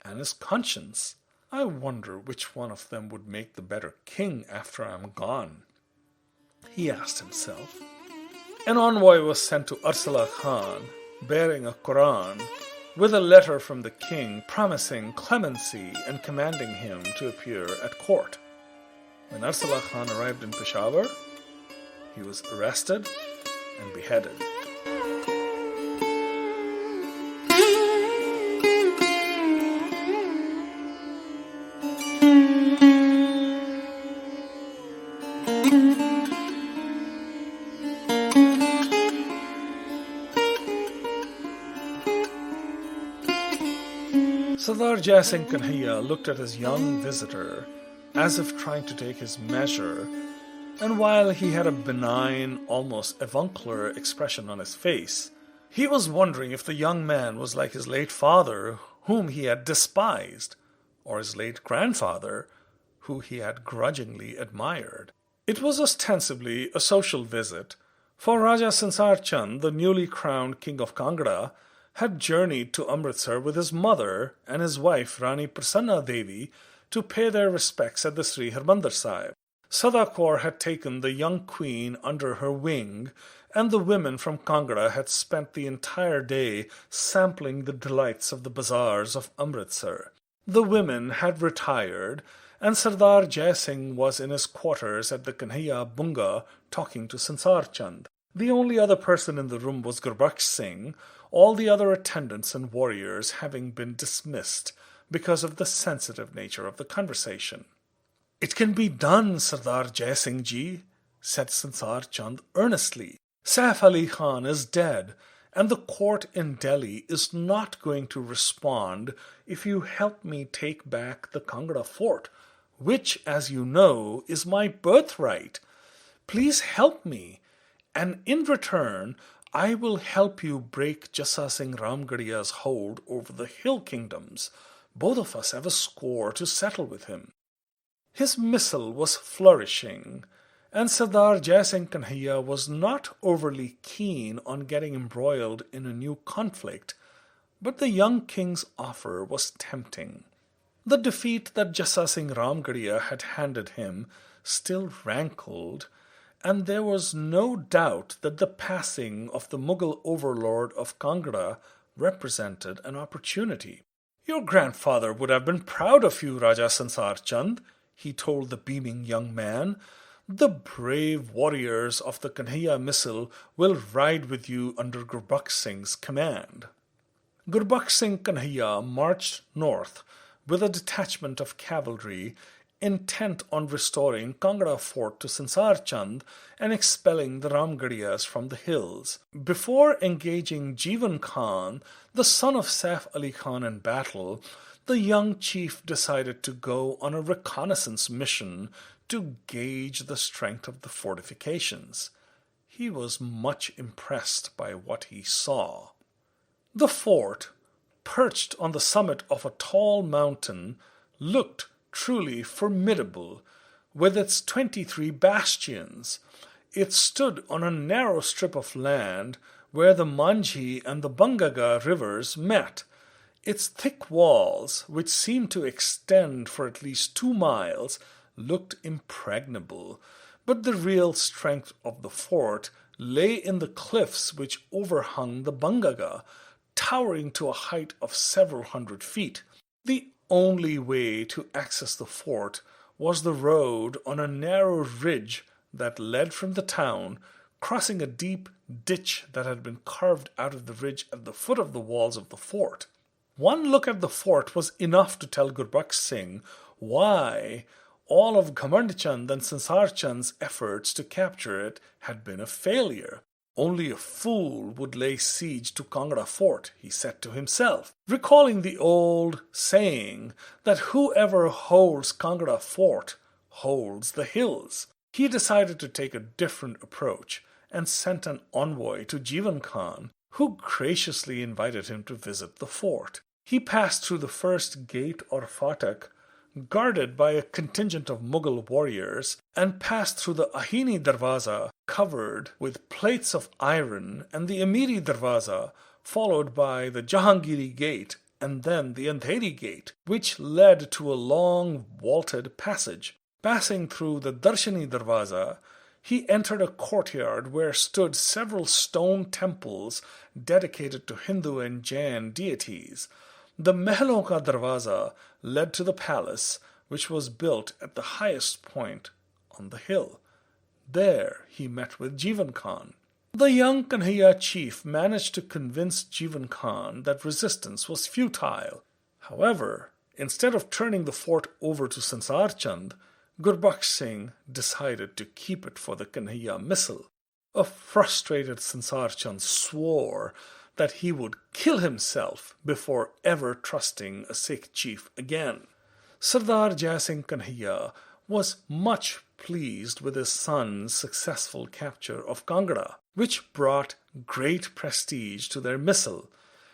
and his conscience. I wonder which one of them would make the better king after I am gone," he asked himself. An envoy was sent to Arsala Khan, bearing a Quran, with a letter from the king promising clemency and commanding him to appear at court. When Arsala Khan arrived in Peshawar, he was arrested and beheaded. Sardar Jai Singh Kanhaiya looked at his young visitor as if trying to take his measure, and while he had a benign, almost avuncular expression on his face, he was wondering if the young man was like his late father, whom he had despised, or his late grandfather, who he had grudgingly admired. It was ostensibly a social visit, for Raja Sansar Chand, the newly crowned king of Kangra, had journeyed to Amritsar with his mother and his wife Rani Prasanna Devi to pay their respects at the Sri Harmandir Sahib. Sada Kaur had taken the young queen under her wing, and the women from Kangra had spent the entire day sampling the delights of the bazaars of Amritsar. The women had retired, and Sardar Jai Singh was in his quarters at the Kanhaiya Bunga talking to Sansar Chand. The only other person in the room was Gurbaksh Singh, all the other attendants and warriors having been dismissed because of the sensitive nature of the conversation. "It can be done, Sardar Jai Singh ji," said Sansar Chand earnestly. "Saif Ali Khan is dead, and the court in Delhi is not going to respond if you help me take back the Kangra fort, which, as you know, is my birthright. Please help me, and in return, I will help you break Jassa Singh Ramgadia's hold over the hill kingdoms. Both of us have a score to settle with him." His Misl was flourishing, and Sardar Jai Singh Kanhaiya was not overly keen on getting embroiled in a new conflict, but the young king's offer was tempting. The defeat that Jassa Singh Ramgadia had handed him still rankled, and there was no doubt that the passing of the Mughal overlord of Kangra represented an opportunity. "Your grandfather would have been proud of you, Raja Sansar Chand," he told the beaming young man. "The brave warriors of the Kanhaiya Misl will ride with you under Gurbaksh Singh's command." Gurbaksh Singh Kanhaiya marched north with a detachment of cavalry intent on restoring Kangra fort to Sansar Chand and expelling the Ramgadiyas from the hills. Before engaging Jivan Khan, the son of Saif Ali Khan, in battle, the young chief decided to go on a reconnaissance mission to gauge the strength of the fortifications. He was much impressed by what he saw. The fort, perched on the summit of a tall mountain, looked truly formidable, with its 23 bastions. It stood on a narrow strip of land where the Manjhi and the Bangaga rivers met. Its thick walls, which seemed to extend for at least 2 miles, looked impregnable, but the real strength of the fort lay in the cliffs which overhung the Bangaga, towering to a height of several hundred feet. The only way to access the fort was the road on a narrow ridge that led from the town, crossing a deep ditch that had been carved out of the ridge at the foot of the walls of the fort. One look at the fort was enough to tell Gurbaksh Singh why all of Ghamand Chand and Sansar Chand's efforts to capture it had been a failure. Only a fool would lay siege to Kangra fort, he said to himself, recalling the old saying that whoever holds Kangra fort holds the hills. He decided to take a different approach and sent an envoy to Jivan Khan, who graciously invited him to visit the fort. He passed through the first gate or fatak, guarded by a contingent of Mughal warriors, and passed through the Ahini Darwaza, covered with plates of iron, and the Amiri Darwaza, followed by the Jahangiri gate, and then the Andheri gate, which led to a long vaulted passage. Passing through the Darshani Darwaza, he entered a courtyard where stood several stone temples dedicated to Hindu and Jain deities. The Mehlon ka Darwaza led to the palace, which was built at the highest point on the hill. There he met with Jivan Khan. The young Kanhaiya chief managed to convince Jivan Khan that resistance was futile. However, instead of turning the fort over to Sansar Chand, Gurbaksh Singh decided to keep it for the Kanhaiya Misl. A frustrated Sansar Chand swore that he would kill himself before ever trusting a Sikh chief again. Sardar Jai Singh Kanhaiya was much pleased with his son's successful capture of Kangra, which brought great prestige to their Misl.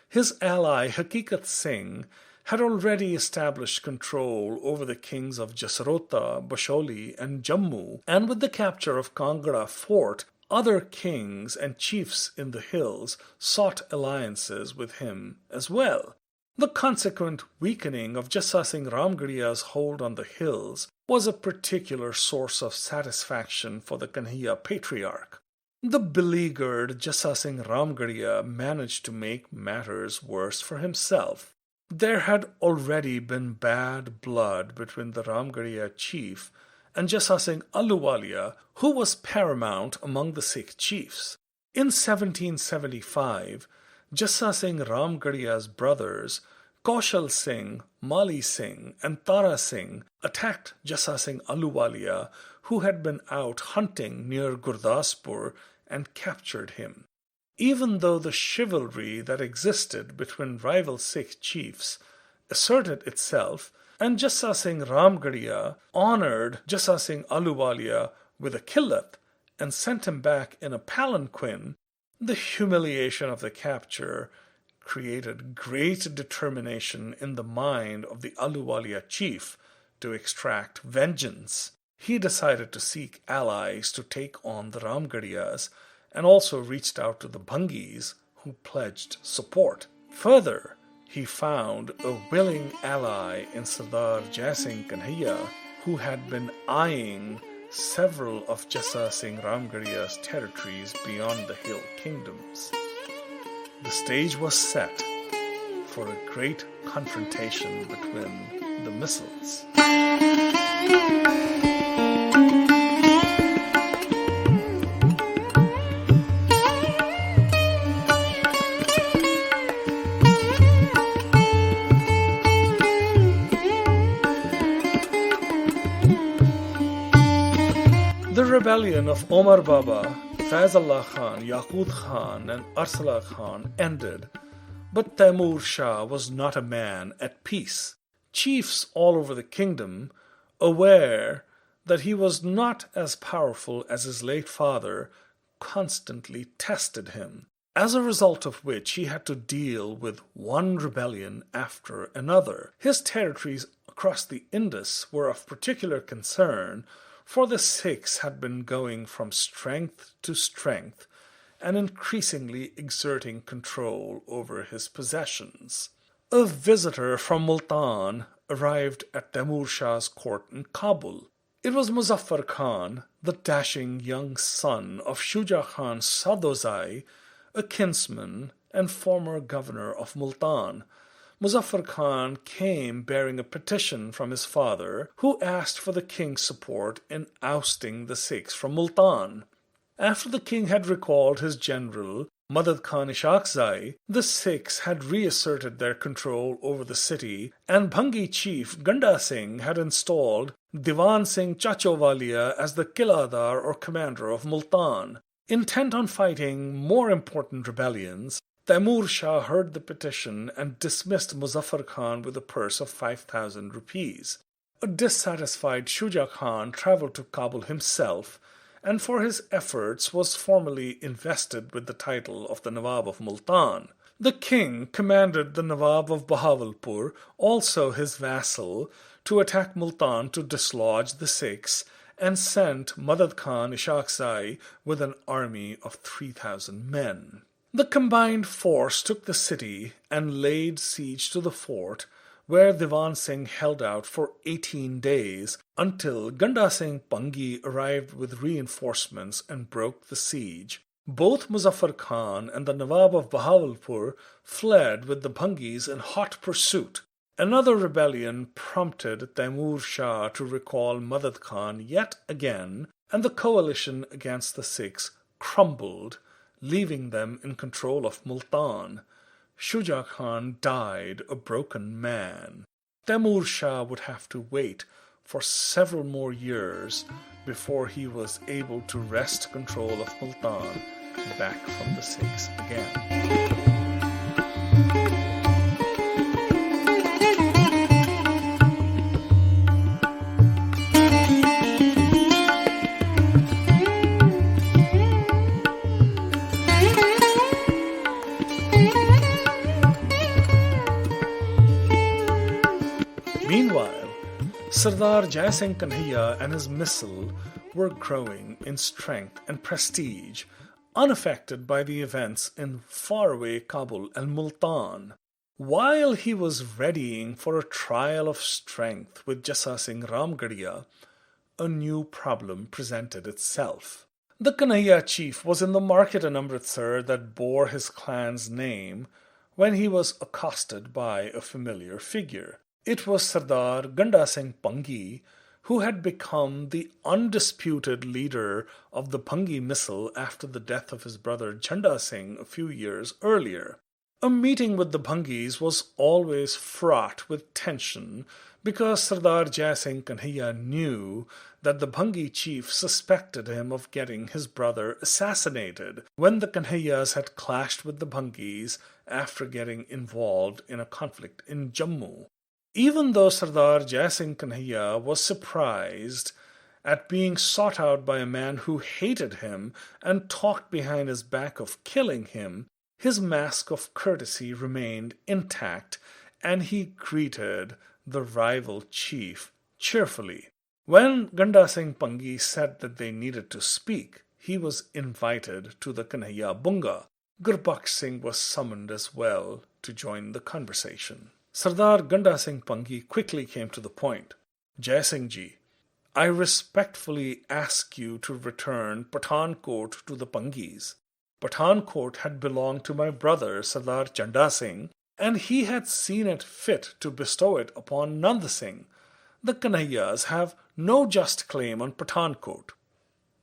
His ally Hakikat Singh had already established control over the kings of Jasarota, Basholi, and Jammu, and with the capture of Kangra fort, other kings and chiefs in the hills sought alliances with him as well. The consequent weakening of Jassa Singh Ramgarhia's hold on the hills was a particular source of satisfaction for the Kanhaiya patriarch. The beleaguered Jassa Singh Ramgarhia managed to make matters worse for himself. There had already been bad blood between the Ramgarhia chief and Jassa Singh Ahluwalia, who was paramount among the Sikh chiefs. In 1775, Jassa Singh Ramgarhia's brothers, Kaushal Singh, Mali Singh, and Tara Singh attacked Jassa Singh Ahluwalia, who had been out hunting near Gurdaspur, and captured him. Even though the chivalry that existed between rival Sikh chiefs asserted itself, and Jassa Singh Ramgarhia honored Jassa Singh Ahluwalia with a killat and sent him back in a palanquin, the humiliation of the capture created great determination in the mind of the Ahluwalia chief to extract vengeance. He decided to seek allies to take on the Ramgarhias, and also reached out to the Bhangis, who pledged support. Further, he found a willing ally in Sardar Jai Singh Kanhaiya, who had been eyeing several of Jassa Singh Ramgarhia's territories beyond the hill kingdoms. The stage was set for a great confrontation between the Misls. The rebellion of Omar Baba, Faizullah Khan, Yaqut Khan, and Arsala Khan ended, but Taimur Shah was not a man at peace. Chiefs all over the kingdom, aware that he was not as powerful as his late father, constantly tested him, as a result of which he had to deal with one rebellion after another. His territories across the Indus were of particular concern, for the Sikhs had been going from strength to strength and increasingly exerting control over his possessions. A visitor from Multan arrived at Taimur Shah's court in Kabul. It was Muzaffar Khan, the dashing young son of Shuja Khan Sadozai, a kinsman and former governor of Multan. Muzaffar Khan came bearing a petition from his father, who asked for the king's support in ousting the Sikhs from Multan. After the king had recalled his general, Madad Khan Ishaqzai, the Sikhs had reasserted their control over the city, and Bhangi chief Ganda Singh had installed Diwan Singh Chachowalia as the Kiladar or commander of Multan. Intent on fighting more important rebellions, Taimur Shah heard the petition and dismissed Muzaffar Khan with a purse of 5,000 rupees. A dissatisfied Shuja Khan travelled to Kabul himself, and for his efforts was formally invested with the title of the Nawab of Multan. The king commanded the Nawab of Bahawalpur, also his vassal, to attack Multan to dislodge the Sikhs, and sent Madad Khan Ishaqzai with an army of 3,000 men. The combined force took the city and laid siege to the fort, where Diwan Singh held out for 18 days until Ganda Singh Bhangi arrived with reinforcements and broke the siege. Both Muzaffar Khan and the Nawab of Bahawalpur fled with the Bhangis in hot pursuit. Another rebellion prompted Taimur Shah to recall Madad Khan yet again, and the coalition against the Sikhs crumbled, leaving them in control of Multan. Shuja Khan died a broken man. Taimur Shah would have to wait for several more years before he was able to wrest control of Multan back from the Sikhs again. Meanwhile, Sardar Jai Singh Kanhaiya and his Misl were growing in strength and prestige, unaffected by the events in faraway Kabul and Multan. While he was readying for a trial of strength with Jassa Singh Ramgarhia, a new problem presented itself. The Kanhaiya chief was in the market in Amritsar that bore his clan's name when he was accosted by a familiar figure. It was Sardar Ganda Singh Bhangi, who had become the undisputed leader of the Bhangi Misl after the death of his brother Chanda Singh a few years earlier. A meeting with the Bhangis was always fraught with tension because Sardar Jai Singh Kanhaiya knew that the Bhangi chief suspected him of getting his brother assassinated when the Kanhaiyas had clashed with the Bhangis after getting involved in a conflict in Jammu. Even though Sardar Jai Singh Kanhaiya was surprised at being sought out by a man who hated him and talked behind his back of killing him, his mask of courtesy remained intact, and he greeted the rival chief cheerfully. When Ganda Singh Bhangi said that they needed to speak, he was invited to the Kanhaiya Bunga. Gurbaksh Singh was summoned as well to join the conversation. Sardar Ganda Singh Bhangi quickly came to the point. Jai Singh Ji, I respectfully ask you to return Pathankot to the Bhangis. Pathankot had belonged to my brother Sardar Chanda Singh, and he had seen it fit to bestow it upon Nand Singh. The Kanhaiyas have no just claim on Pathankot.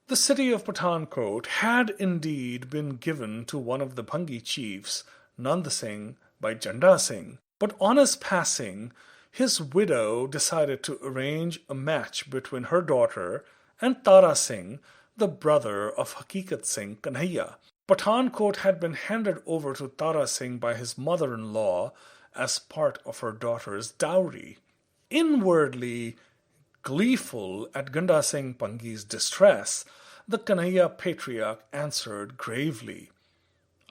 The city of Pathankot had indeed been given to one of the Bhangi chiefs, Nand Singh, by Chanda Singh, but on his passing, his widow decided to arrange a match between her daughter and Tara Singh, the brother of Hakikat Singh Kanhaiya. Pathankot had been handed over to Tara Singh by his mother-in-law as part of her daughter's dowry. Inwardly gleeful at Ganda Singh Bhangi's distress, the Kanhaiya patriarch answered gravely,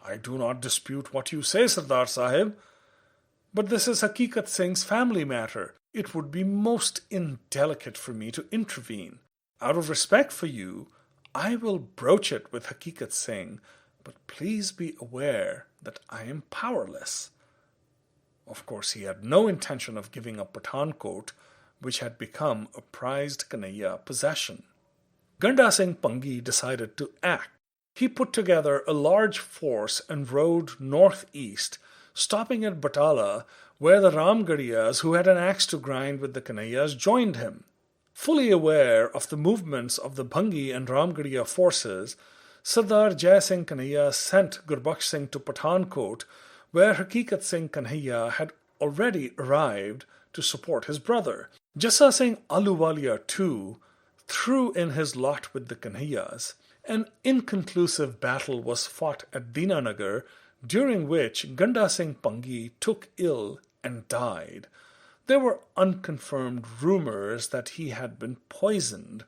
I do not dispute what you say, Sardar Sahib, but this is Hakikat Singh's family matter. It would be most indelicate for me to intervene. Out of respect for you, I will broach it with Hakikat Singh, but please be aware that I am powerless. Of course, he had no intention of giving up Pathankot, which had become a prized Kanhaiya possession. Ganda Singh Bhangi decided to act. He put together a large force and rode northeast, stopping at Batala, where the Ramgarhiyas, who had an axe to grind with the Kanhaiyas, joined him. Fully aware of the movements of the Bhangi and Ramgarhiya forces, Sardar Jai Singh Kanhaiya sent Gurbaksh Singh to Pathankot, where Hakikat Singh Kanhaiya had already arrived to support his brother. Jassa Singh Ahluwalia, too, threw in his lot with the Kanhaiyas. An inconclusive battle was fought at Dinanagar, during which Ganda Singh Bhangi took ill and died. There were unconfirmed rumors that he had been poisoned,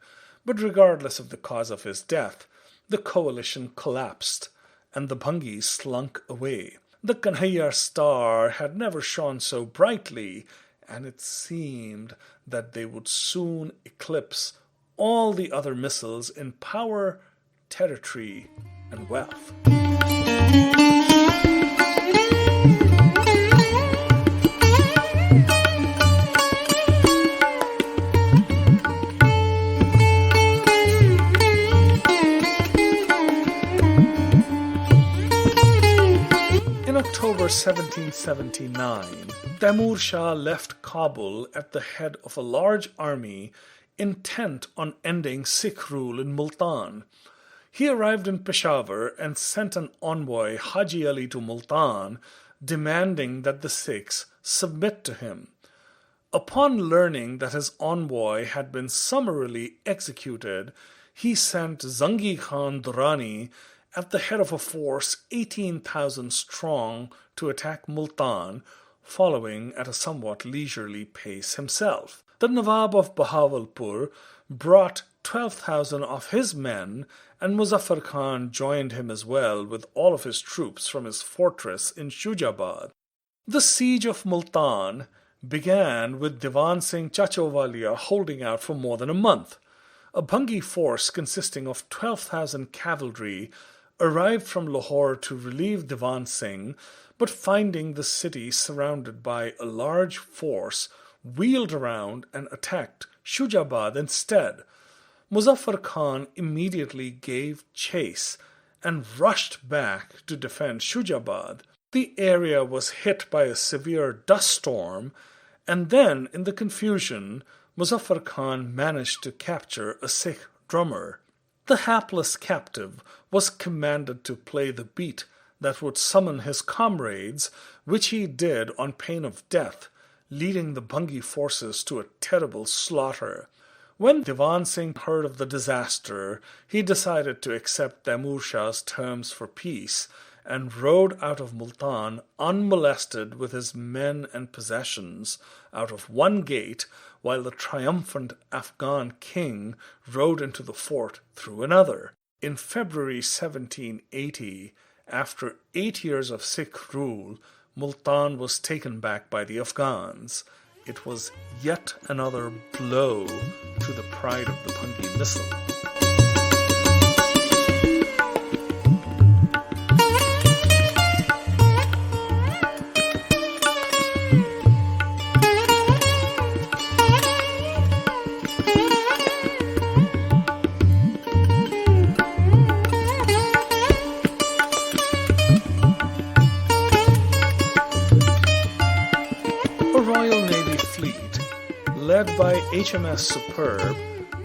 but regardless of the cause of his death, the coalition collapsed and the Bhangi slunk away. The Kanhaiya star had never shone so brightly, and it seemed that they would soon eclipse all the other Misls in power, territory, and wealth. In October 1779, Taimur Shah left Kabul at the head of a large army intent on ending Sikh rule in Multan. He arrived in Peshawar and sent an envoy, Haji Ali, to Multan, demanding that the Sikhs submit to him. Upon learning that his envoy had been summarily executed, he sent Zangi Khan Durrani at the head of a force 18,000 strong to attack Multan, following at a somewhat leisurely pace himself. The Nawab of Bahawalpur brought 12,000 of his men, and Muzaffar Khan joined him as well with all of his troops from his fortress in Shujabad. The siege of Multan began with Diwan Singh Chachowalia holding out for more than a month. A Bhangi force consisting of 12,000 cavalry arrived from Lahore to relieve Diwan Singh, but finding the city surrounded by a large force, wheeled around and attacked Shujabad instead. Muzaffar Khan immediately gave chase and rushed back to defend Shujabad. The area was hit by a severe dust storm, and then, in the confusion, Muzaffar Khan managed to capture a Sikh drummer. The hapless captive was commanded to play the beat that would summon his comrades, which he did on pain of death, leading the Bhangi forces to a terrible slaughter. When Diwan Singh heard of the disaster, he decided to accept Taimur Shah's terms for peace and rode out of Multan unmolested with his men and possessions out of one gate, while the triumphant Afghan king rode into the fort through another. In February 1780, after 8 years of Sikh rule, Multan was taken back by the Afghans. It was yet another blow to the pride of the Bhangi Misl. Led by HMS Superb,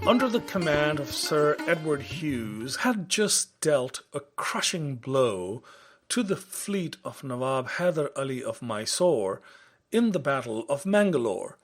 under the command of Sir Edward Hughes, had just dealt a crushing blow to the fleet of Nawab Hyder Ali of Mysore in the Battle of Mangalore.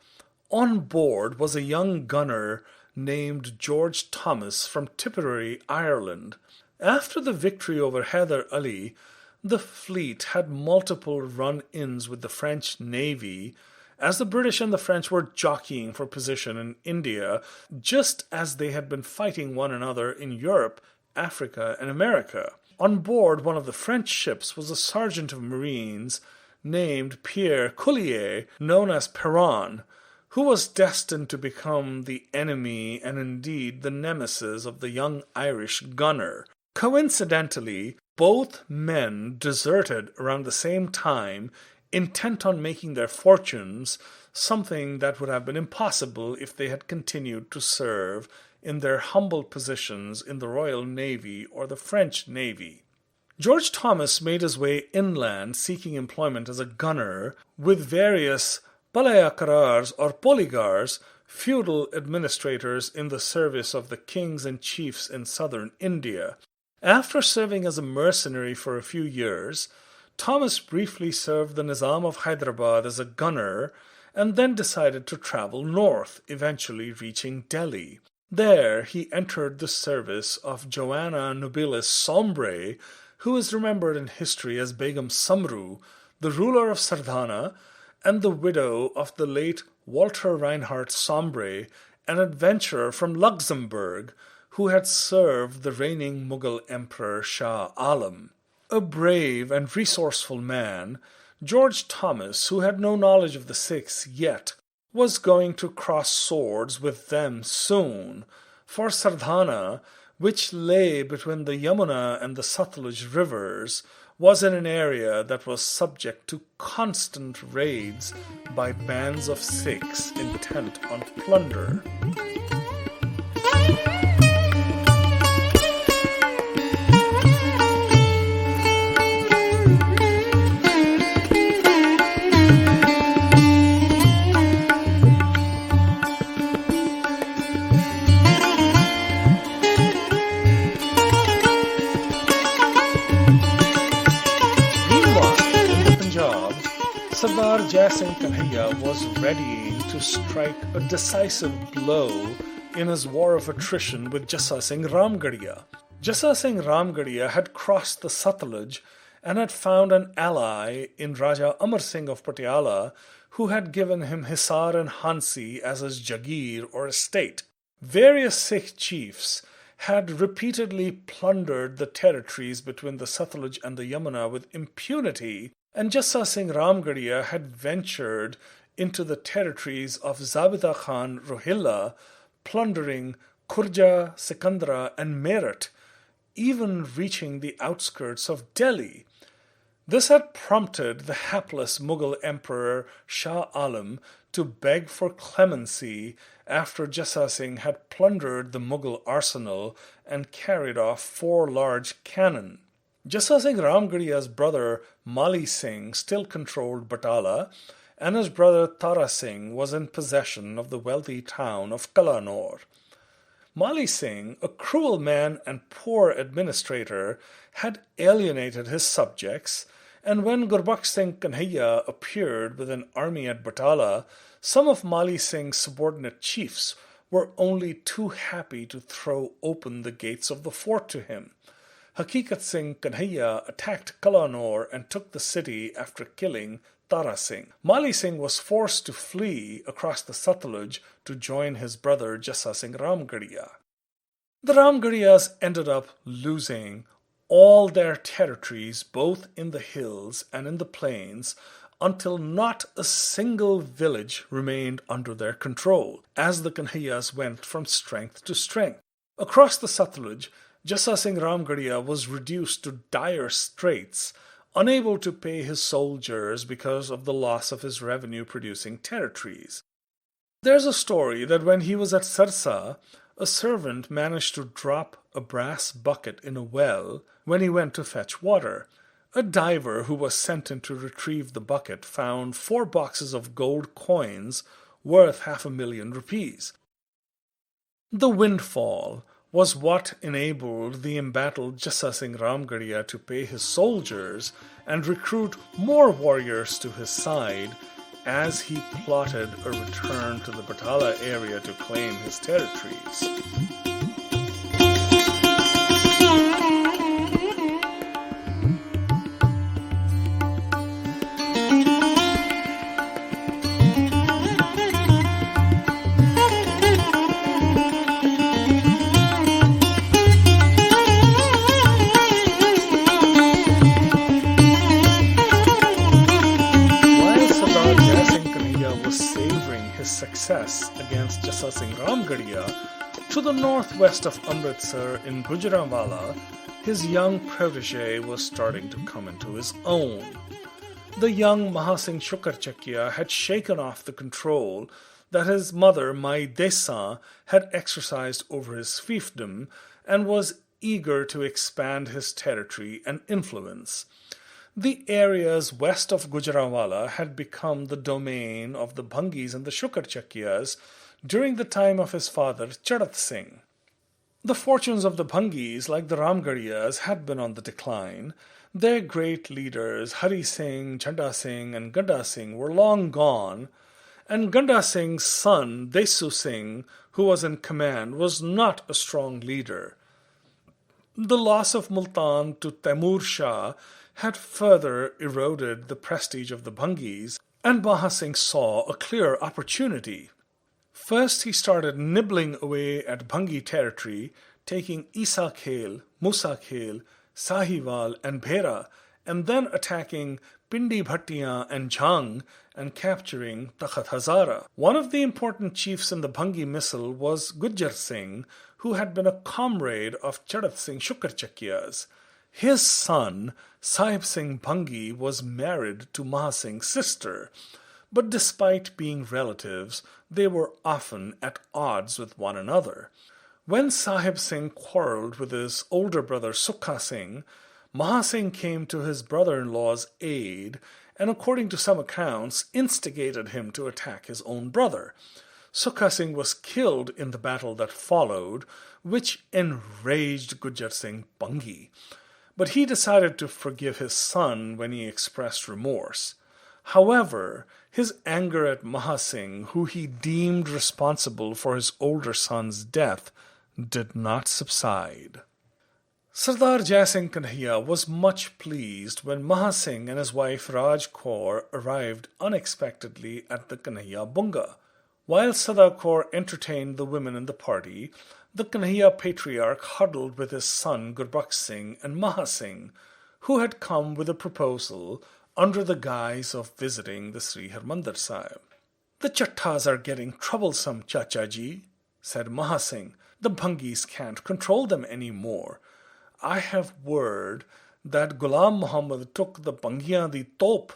On board was a young gunner named George Thomas from Tipperary, Ireland. After the victory over Hyder Ali, the fleet had multiple run-ins with the French Navy, as the British and the French were jockeying for position in India, just as they had been fighting one another in Europe, Africa, and America. On board one of the French ships was a sergeant of marines named Pierre Collier, known as Perron, who was destined to become the enemy and indeed the nemesis of the young Irish gunner. Coincidentally, both men deserted around the same time intent on making their fortunes, something that would have been impossible if they had continued to serve in their humble positions in the Royal Navy or the French Navy. George Thomas made his way inland seeking employment as a gunner with various palayakaras or polygars, feudal administrators in the service of the kings and chiefs in southern India. After serving as a mercenary for a few years, Thomas briefly served the Nizam of Hyderabad as a gunner and then decided to travel north, eventually reaching Delhi. There he entered the service of Joanna Nobilis Sombre, who is remembered in history as Begum Samru, the ruler of Sardhana, and the widow of the late Walter Reinhardt Sombre, an adventurer from Luxembourg, who had served the reigning Mughal Emperor Shah Alam. A brave and resourceful man, George Thomas, who had no knowledge of the Sikhs yet, was going to cross swords with them soon, for Sardhana, which lay between the Yamuna and the Satluj rivers, was in an area that was subject to constant raids by bands of Sikhs intent on plunder. Sardar Jai Singh Kanhaiya was ready to strike a decisive blow in his war of attrition with Jassa Singh Ramgarhia. Jassa Singh Ramgarhia had crossed the Satluj and had found an ally in Raja Amar Singh of Patiala, who had given him Hisar and Hansi as his Jagir or estate. Various Sikh chiefs had repeatedly plundered the territories between the Satluj and the Yamuna with impunity, and Jassa Singh Ramgarhia had ventured into the territories of Zabita Khan Rohilla, plundering Khurja, Sikandra, and Meerut, even reaching the outskirts of Delhi. This had prompted the hapless Mughal Emperor Shah Alam to beg for clemency after Jassa Singh had plundered the Mughal arsenal and carried off 4 large cannon. Jassa Singh Ramgarhia's brother Mali Singh still controlled Batala, and his brother Tara Singh was in possession of the wealthy town of Kalanor. Mali Singh, a cruel man and poor administrator, had alienated his subjects, and when Gurbaksh Singh Kanhaiya appeared with an army at Batala, some of Mali Singh's subordinate chiefs were only too happy to throw open the gates of the fort to him. Hakikat Singh Kanhaiya attacked Kalanor and took the city after killing Tara Singh. Mali Singh was forced to flee across the Satluj to join his brother Jassa Singh Ramgarhia. The Ramgarhias ended up losing all their territories both in the hills and in the plains until not a single village remained under their control, as the Kanhaiyas went from strength to strength. Across the Satluj, Jassa Singh Ramgarhia was reduced to dire straits, unable to pay his soldiers because of the loss of his revenue-producing territories. There's a story that when he was at Sarsa, a servant managed to drop a brass bucket in a well when he went to fetch water. A diver who was sent in to retrieve the bucket found 4 boxes of gold coins worth 500,000 rupees. The windfall was what enabled the embattled Jassa Singh Ramgarhia to pay his soldiers and recruit more warriors to his side as he plotted a return to the Batala area to claim his territories. Success against Jassa Singh Ramgarhia, to the northwest of Amritsar in Gujranwala, his young protege was starting to come into his own. The young Maha Singh Shukerchakia had shaken off the control that his mother, Mai Desa, had exercised over his fiefdom and was eager to expand his territory and influence. The areas west of Gujranwala had become the domain of the Bhangis and the Shukerchakias during the time of his father Charat Singh. The fortunes of the Bhangis, like the Ramgarhias, had been on the decline. Their great leaders, Hari Singh, Chanda Singh, and Ganda Singh, were long gone, and Ganda Singh's son, Desu Singh, who was in command, was not a strong leader. The loss of Multan to Taimur Shah had further eroded the prestige of the Bhangis, and Maha Singh saw a clear opportunity. First, he started nibbling away at Bhangi territory, taking Isa Khel, Musa Khel, Sahiwal, and Bhera, and then attacking Pindi Bhattiya and Jhang and capturing Takhat Hazara. One of the important chiefs in the Bhangi Misl was Gujjar Singh, who had been a comrade of Charat Singh Shukerchakia's. His son, Sahib Singh Bhangi, was married to Maha Singh's sister, but despite being relatives, they were often at odds with one another. When Sahib Singh quarreled with his older brother Sukha Singh, Maha Singh came to his brother-in-law's aid and, according to some accounts, instigated him to attack his own brother. Sukha Singh was killed in the battle that followed, which enraged Gujjar Singh Bhangi. But he decided to forgive his son when he expressed remorse. However, his anger at Maha Singh, who he deemed responsible for his older son's death, did not subside. Sardar Jai Singh Kanhaiya was much pleased when Maha Singh and his wife Raj Kaur arrived unexpectedly at the Kanhaiya Bunga. While Sardar Kaur entertained the women in the party, the Kanhaiya patriarch huddled with his son Gurbaksh Singh and Maha Singh, who had come with a proposal under the guise of visiting the Sri Harmandir Sahib. "The Chattas are getting troublesome, Chachaji," said Maha Singh. "The Bhangis can't control them any more. I have word that Ghulam Muhammad took the Bhangiyan di Top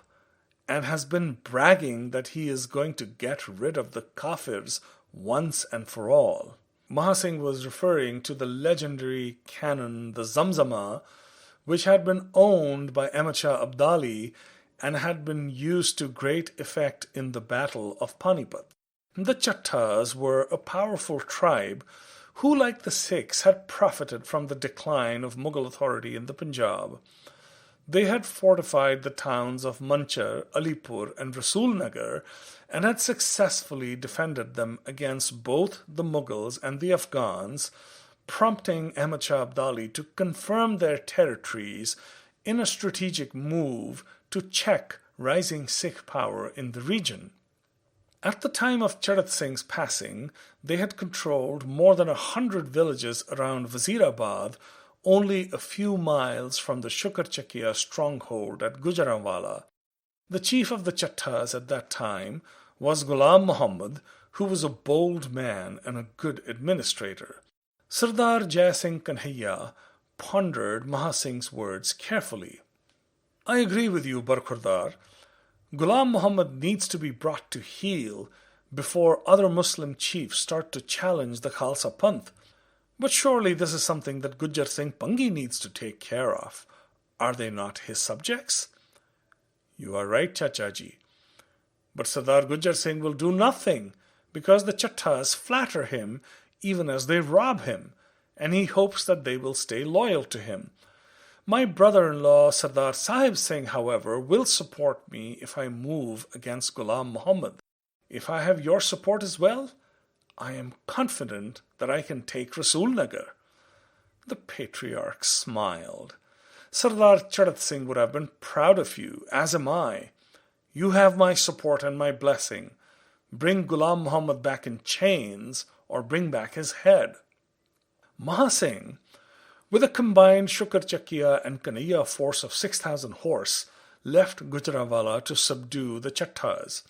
and has been bragging that he is going to get rid of the Kafirs once and for all." Maha Singh was referring to the legendary cannon, the Zamzama, which had been owned by Ahmad Shah Abdali and had been used to great effect in the Battle of Panipat. The Chattas were a powerful tribe who, like the Sikhs, had profited from the decline of Mughal authority in the Punjab. They had fortified the towns of Manchar, Alipur, and Rasulnagar and had successfully defended them against both the Mughals and the Afghans, prompting Ahmad Shah Abdali to confirm their territories in a strategic move to check rising Sikh power in the region. At the time of Charat Singh's passing, they had controlled more than 100 villages around Wazirabad, only a few miles from the Shukerchakia stronghold at Gujranwala. The chief of the Chattas at that time was Ghulam Muhammad, who was a bold man and a good administrator. Sardar Jai Singh Kanhaiya pondered Maha Singh's words carefully. "I agree with you, Barkhurdar. Ghulam Muhammad needs to be brought to heel before other Muslim chiefs start to challenge the Khalsa Panth. But surely this is something that Gujjar Singh Bhangi needs to take care of. Are they not his subjects?" "You are right, Chachaji. But Sardar Gujjar Singh will do nothing because the Chattas flatter him even as they rob him, and he hopes that they will stay loyal to him. My brother-in-law Sardar Sahib Singh, however, will support me if I move against Ghulam Muhammad. If I have your support as well, I am confident that I can take Rasulnagar." The patriarch smiled. "Sardar Charat Singh would have been proud of you, as am I. You have my support and my blessing. Bring Ghulam Muhammad back in chains or bring back his head." Maha Singh, with a combined Shukerchakia and Kanhaiya force of 6,000 horse, left Gujranwala to subdue the Chattas.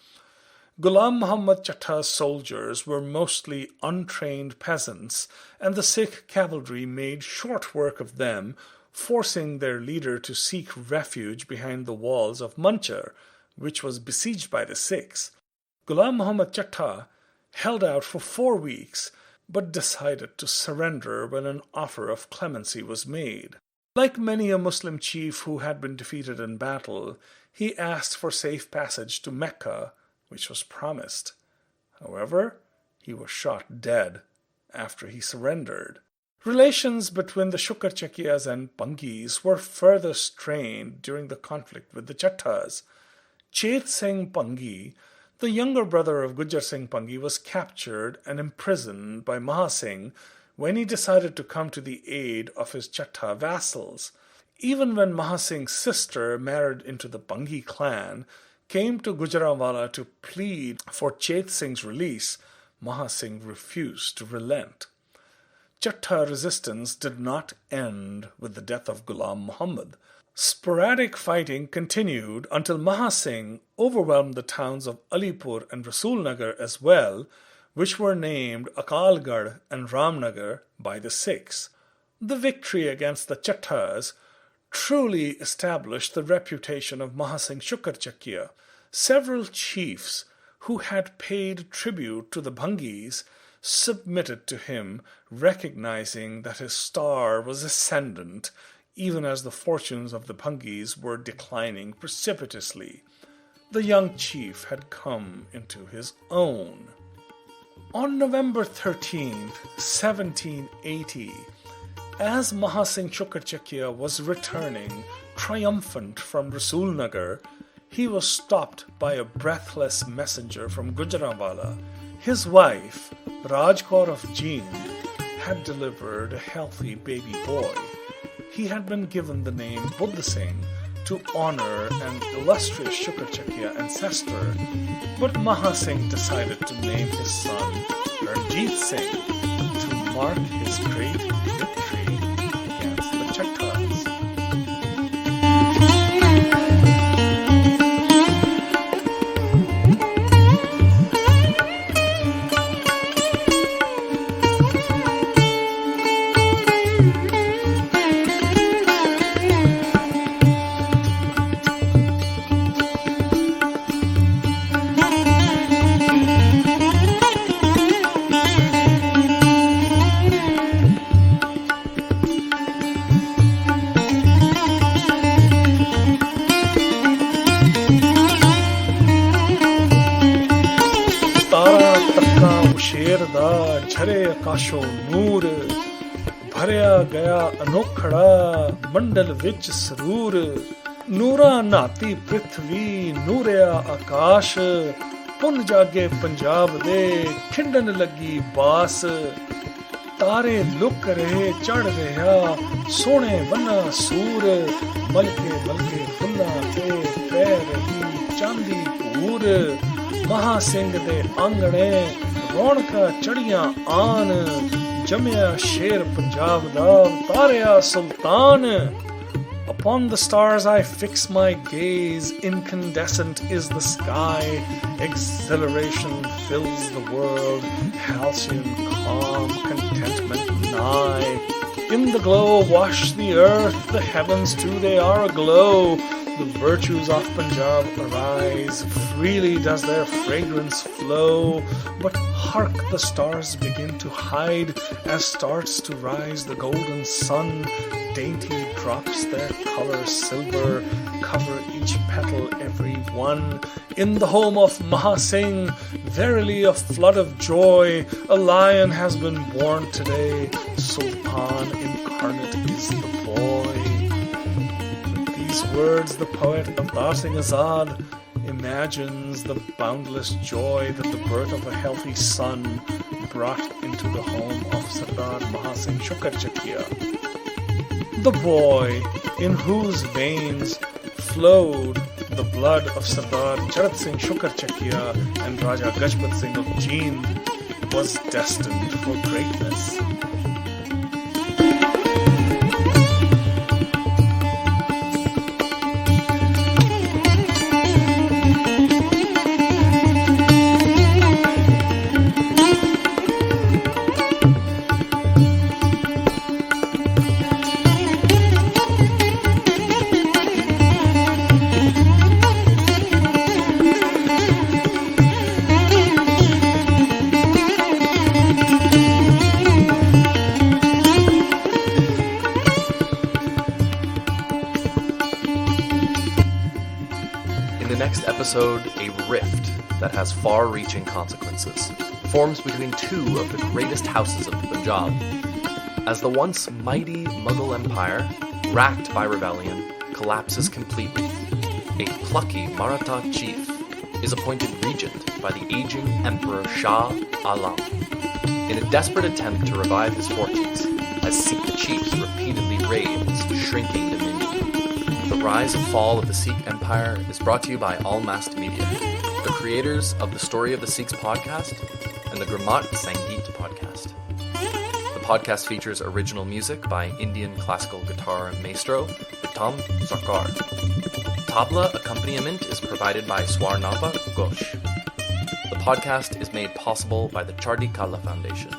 Ghulam Muhammad Chatta's soldiers were mostly untrained peasants, and the Sikh cavalry made short work of them, forcing their leader to seek refuge behind the walls of Manchar, which was besieged by the Sikhs. Ghulam Muhammad Chattha held out for 4 weeks, but decided to surrender when an offer of clemency was made. Like many a Muslim chief who had been defeated in battle, he asked for safe passage to Mecca, which was promised. However, he was shot dead after he surrendered. Relations between the Shukerchakias and Bhangis were further strained during the conflict with the Chattas. Chet Singh Bhangi, the younger brother of Gujjar Singh Bhangi, was captured and imprisoned by Maha Singh when he decided to come to the aid of his Chatta vassals. Even when Maha Singh's sister, married into the Bhangi clan, came to Gujranwala to plead for Chet Singh's release, Maha Singh refused to relent. Chatta resistance did not end with the death of Ghulam Muhammad. Sporadic fighting continued until Maha Singh overwhelmed the towns of Alipur and Rasulnagar as well, which were named Akalgarh and Ramnagar by the Sikhs. The victory against the Chattas truly established the reputation of Maha Singh Shukerchakia. Several chiefs who had paid tribute to the Bhangis submitted to him, recognizing that his star was ascendant, even as the fortunes of the Bhangis were declining precipitously. The young chief had come into his own. On November 13th, 1780, as Maha Singh Shukerchakia was returning triumphant from Rasulnagar, he was stopped by a breathless messenger from Gujranwala. His wife, Raj Kaur of Jind, had delivered a healthy baby boy. He had been given the name Buddha Singh to honor an illustrious Shukerchakia ancestor, but Maha Singh decided to name his son Ranjit Singh to mark his great victory against the Chattas. ਸ਼ੇਰ ਦਾ ਝਰੇ ਆਕਾਸ਼ੋਂ ਨੂਰ ਭਰਿਆ ਗਿਆ ਅਨੋਖੜਾ ਮੰਡਲ ਵਿੱਚ ਸਰੂਰ ਨੂਰਾਂ ਨਾਤੀ ਪ੍ਰਿਥਵੀ ਨੂਰਿਆ ਆਕਾਸ਼ ਪੁੰਨ ਜਾਗੇ ਪੰਜਾਬ ਦੇ ਖਿੰਡਣ ਲੱਗੀ ਬਾਸ ਤਾਰੇ ਲੁਕ ਰਹੇ ਚੜ ਰਿਹਾ ਸੋਹਣੇ ਬੰਨਾ ਸੂਰ ਬਲਕੇ ਫੁੱਲਾਂ ਤੇ ਪੈ ਰਹੀ ਚਾਂਦੀ ਭੂਰ ਮਹਾ ਸਿੰਘ ਦੇ ਆਂਗਣੇ ਰੌਣਕਾਂ ਚੜੀਆਂ ਆਨ ਜੰਮਿਆ ਸ਼ੇਰ ਪੰਜਾਬ ਦਾ ਤਾਰਿਆ ਸੁਲਤਾਨ Upon the stars I fix my gaze, incandescent is the sky, exhilaration fills the world, halcyon calm, contentment nigh. In the glow wash the earth, the heavens too they are aglow, the virtues of Punjab arise, freely does their fragrance flow, but hark the stars begin to hide, as starts to rise the golden sun, dainty drops their color silver, cover each petal every one. In the home of Maha Singh, verily a flood of joy, a lion has been born today, Sultan incarnate is the boy. With these words, the poet Avtar Singh Azad imagines the boundless joy that the birth of a healthy son brought into the home of Sardar Maha Singh Shukerchakia. The boy in whose veins flowed the blood of Sardar Jai Singh Shukerchakia and Raja Gajpat Singh of Jind was destined for greatness. episode, a rift that has far-reaching consequences forms between two of the greatest houses of the Punjab. As the once mighty Mughal Empire, racked by rebellion, collapses completely, a plucky Maratha chief is appointed regent by the aging Emperor Shah Alam. In a desperate attempt to revive his fortunes, as Sikh chiefs repeatedly raid his shrinking dominion. The rise and fall of the Sikh Empire is brought to you by All Masked Media, the creators of the Story of the Sikhs podcast and the Grammat Sangeet podcast. The podcast features original music by Indian classical guitar maestro Uttam Sarkar. Tabla accompaniment is provided by Swarnabha Ghosh. The podcast is made possible by the Chardi Kala Foundation,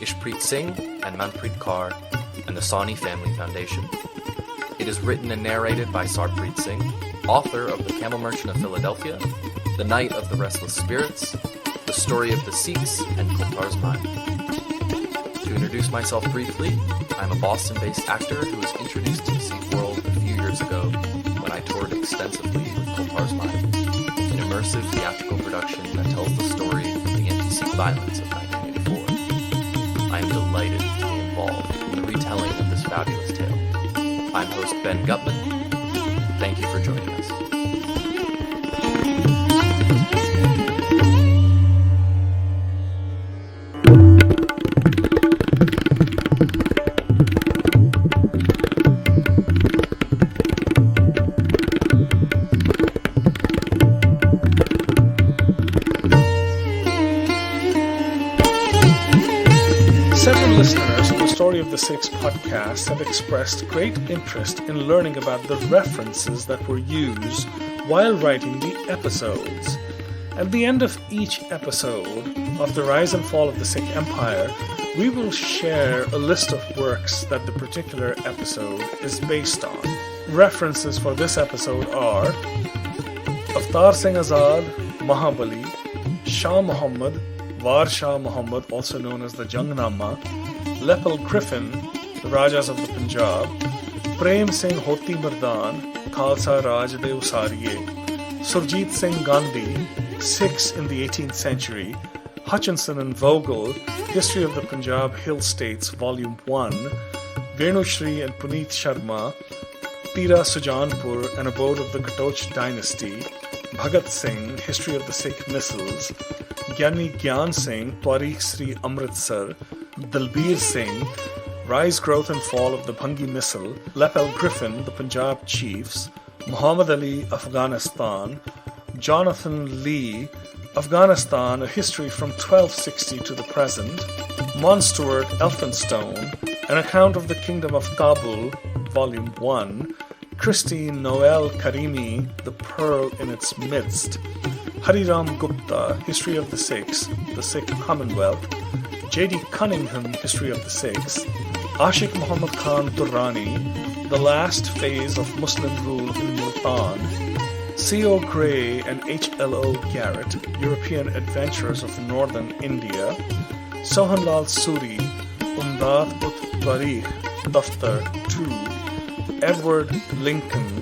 Ishpreet Singh and Manpreet Kaur, and the Sawhney Family Foundation. It is written and narrated by Sarpreet Singh, author of The Camel Merchant of Philadelphia, The Night of the Restless Spirits, The Story of the Sikhs, and Kultar's Mind. To introduce myself briefly, I'm a Boston-based actor who was introduced to the Sikh world a few years ago when I toured extensively with Kultar's Mind, an immersive theatrical production that tells the story of the anti-Sikh violence of 1984. I am delighted to be involved in the retelling of this fabulous tale. I'm host Ben Gutman. Thank you for joining us. Several listeners of the Story of the Sikhs podcast have expressed great interest in learning about the references that were used while writing the episodes. At the end of each episode of the rise and fall of the Sikh Empire, we will share a list of works that the particular episode is based on. References for this episode are Avtar Singh Azad, Mahabali, Shah Muhammad, War Shah Muhammad, also known as the Jungnama, Lepel Griffin, the Rajas of the Punjab, Prem Singh Hoti Mardan, Khalsa Raj de Usariye, Surjit Singh Gandhi, Sikhs in the 18th Century, Hutchinson and Vogel, History of the Punjab Hill States, Volume 1, Venushri and Puneet Sharma, Tira Sujanpur, an abode of the Gatoch dynasty, Bhagat Singh, History of the Sikh Misls, Gyani Gyan Singh, Tariq Sri Amritsar, Dalbir Singh, Rise, Growth and Fall of the Bhangi Misl, Lepel Griffin, the Punjab Chiefs, Muhammad Ali, Afghanistan, Jonathan Lee, Afghanistan, a history from 1260 to the present, Mon Stewart, Elphinstone, an account of the Kingdom of Kabul, Volume 1, Christine Noel Karimi, The Pearl in its Midst, Hariram Gupta, History of the Sikhs, The Sikh Commonwealth, J.D. Cunningham, History of the Sikhs, Ashik Muhammad Khan Durrani, The Last Phase of Muslim Rule in Multan, C.O. Gray and H.L.O. Garrett, European Adventures of Northern India, Sohanlal Suri, Umdat ut Tarikh, Daftar 2, Edward Lincoln,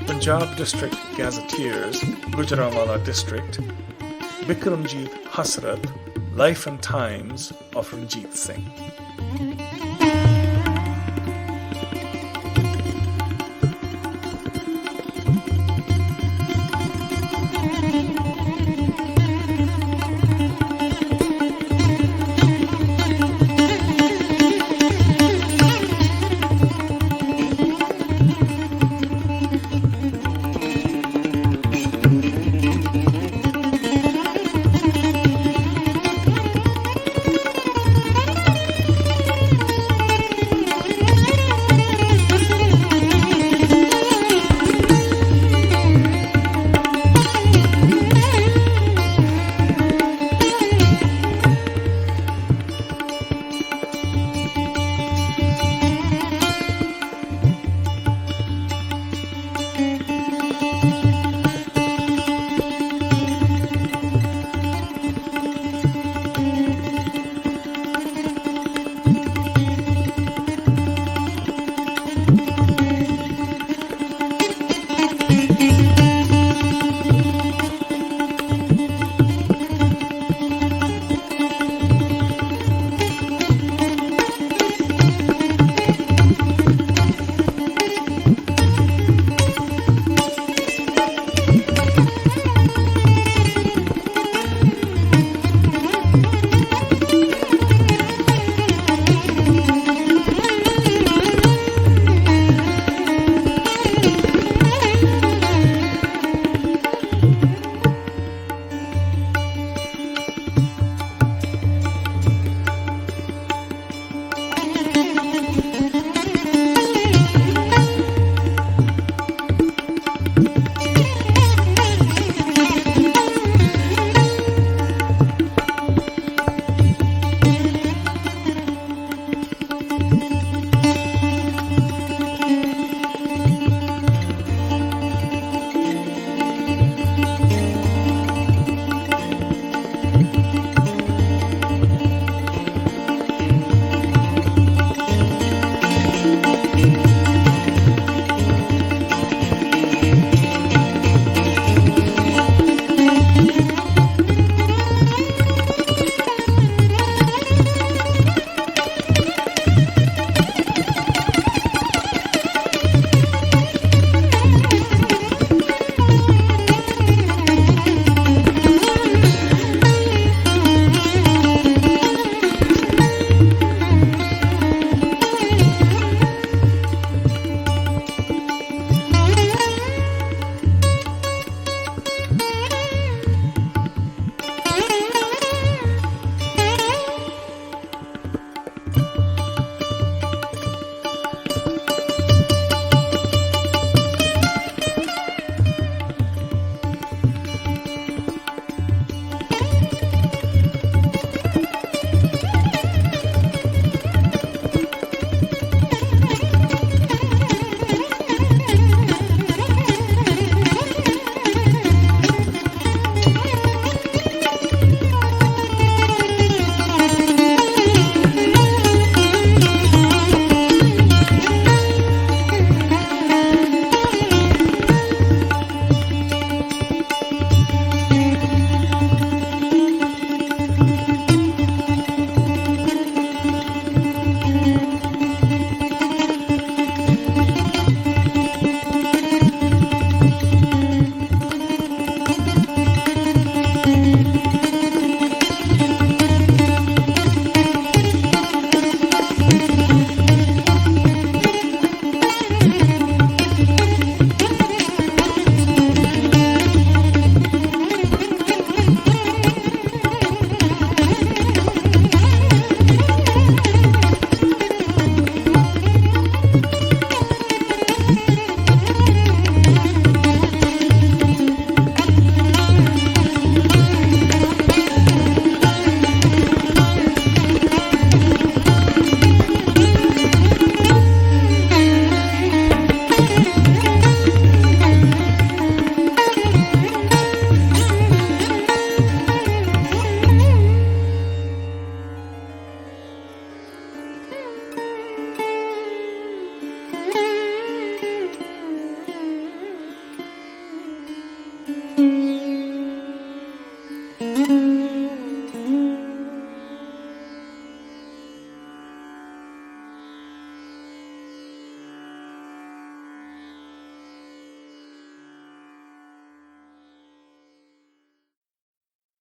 Punjab District Gazetteers, Gujranwala District, Bikramjit Hasrat, Life and Times of Ranjit Singh.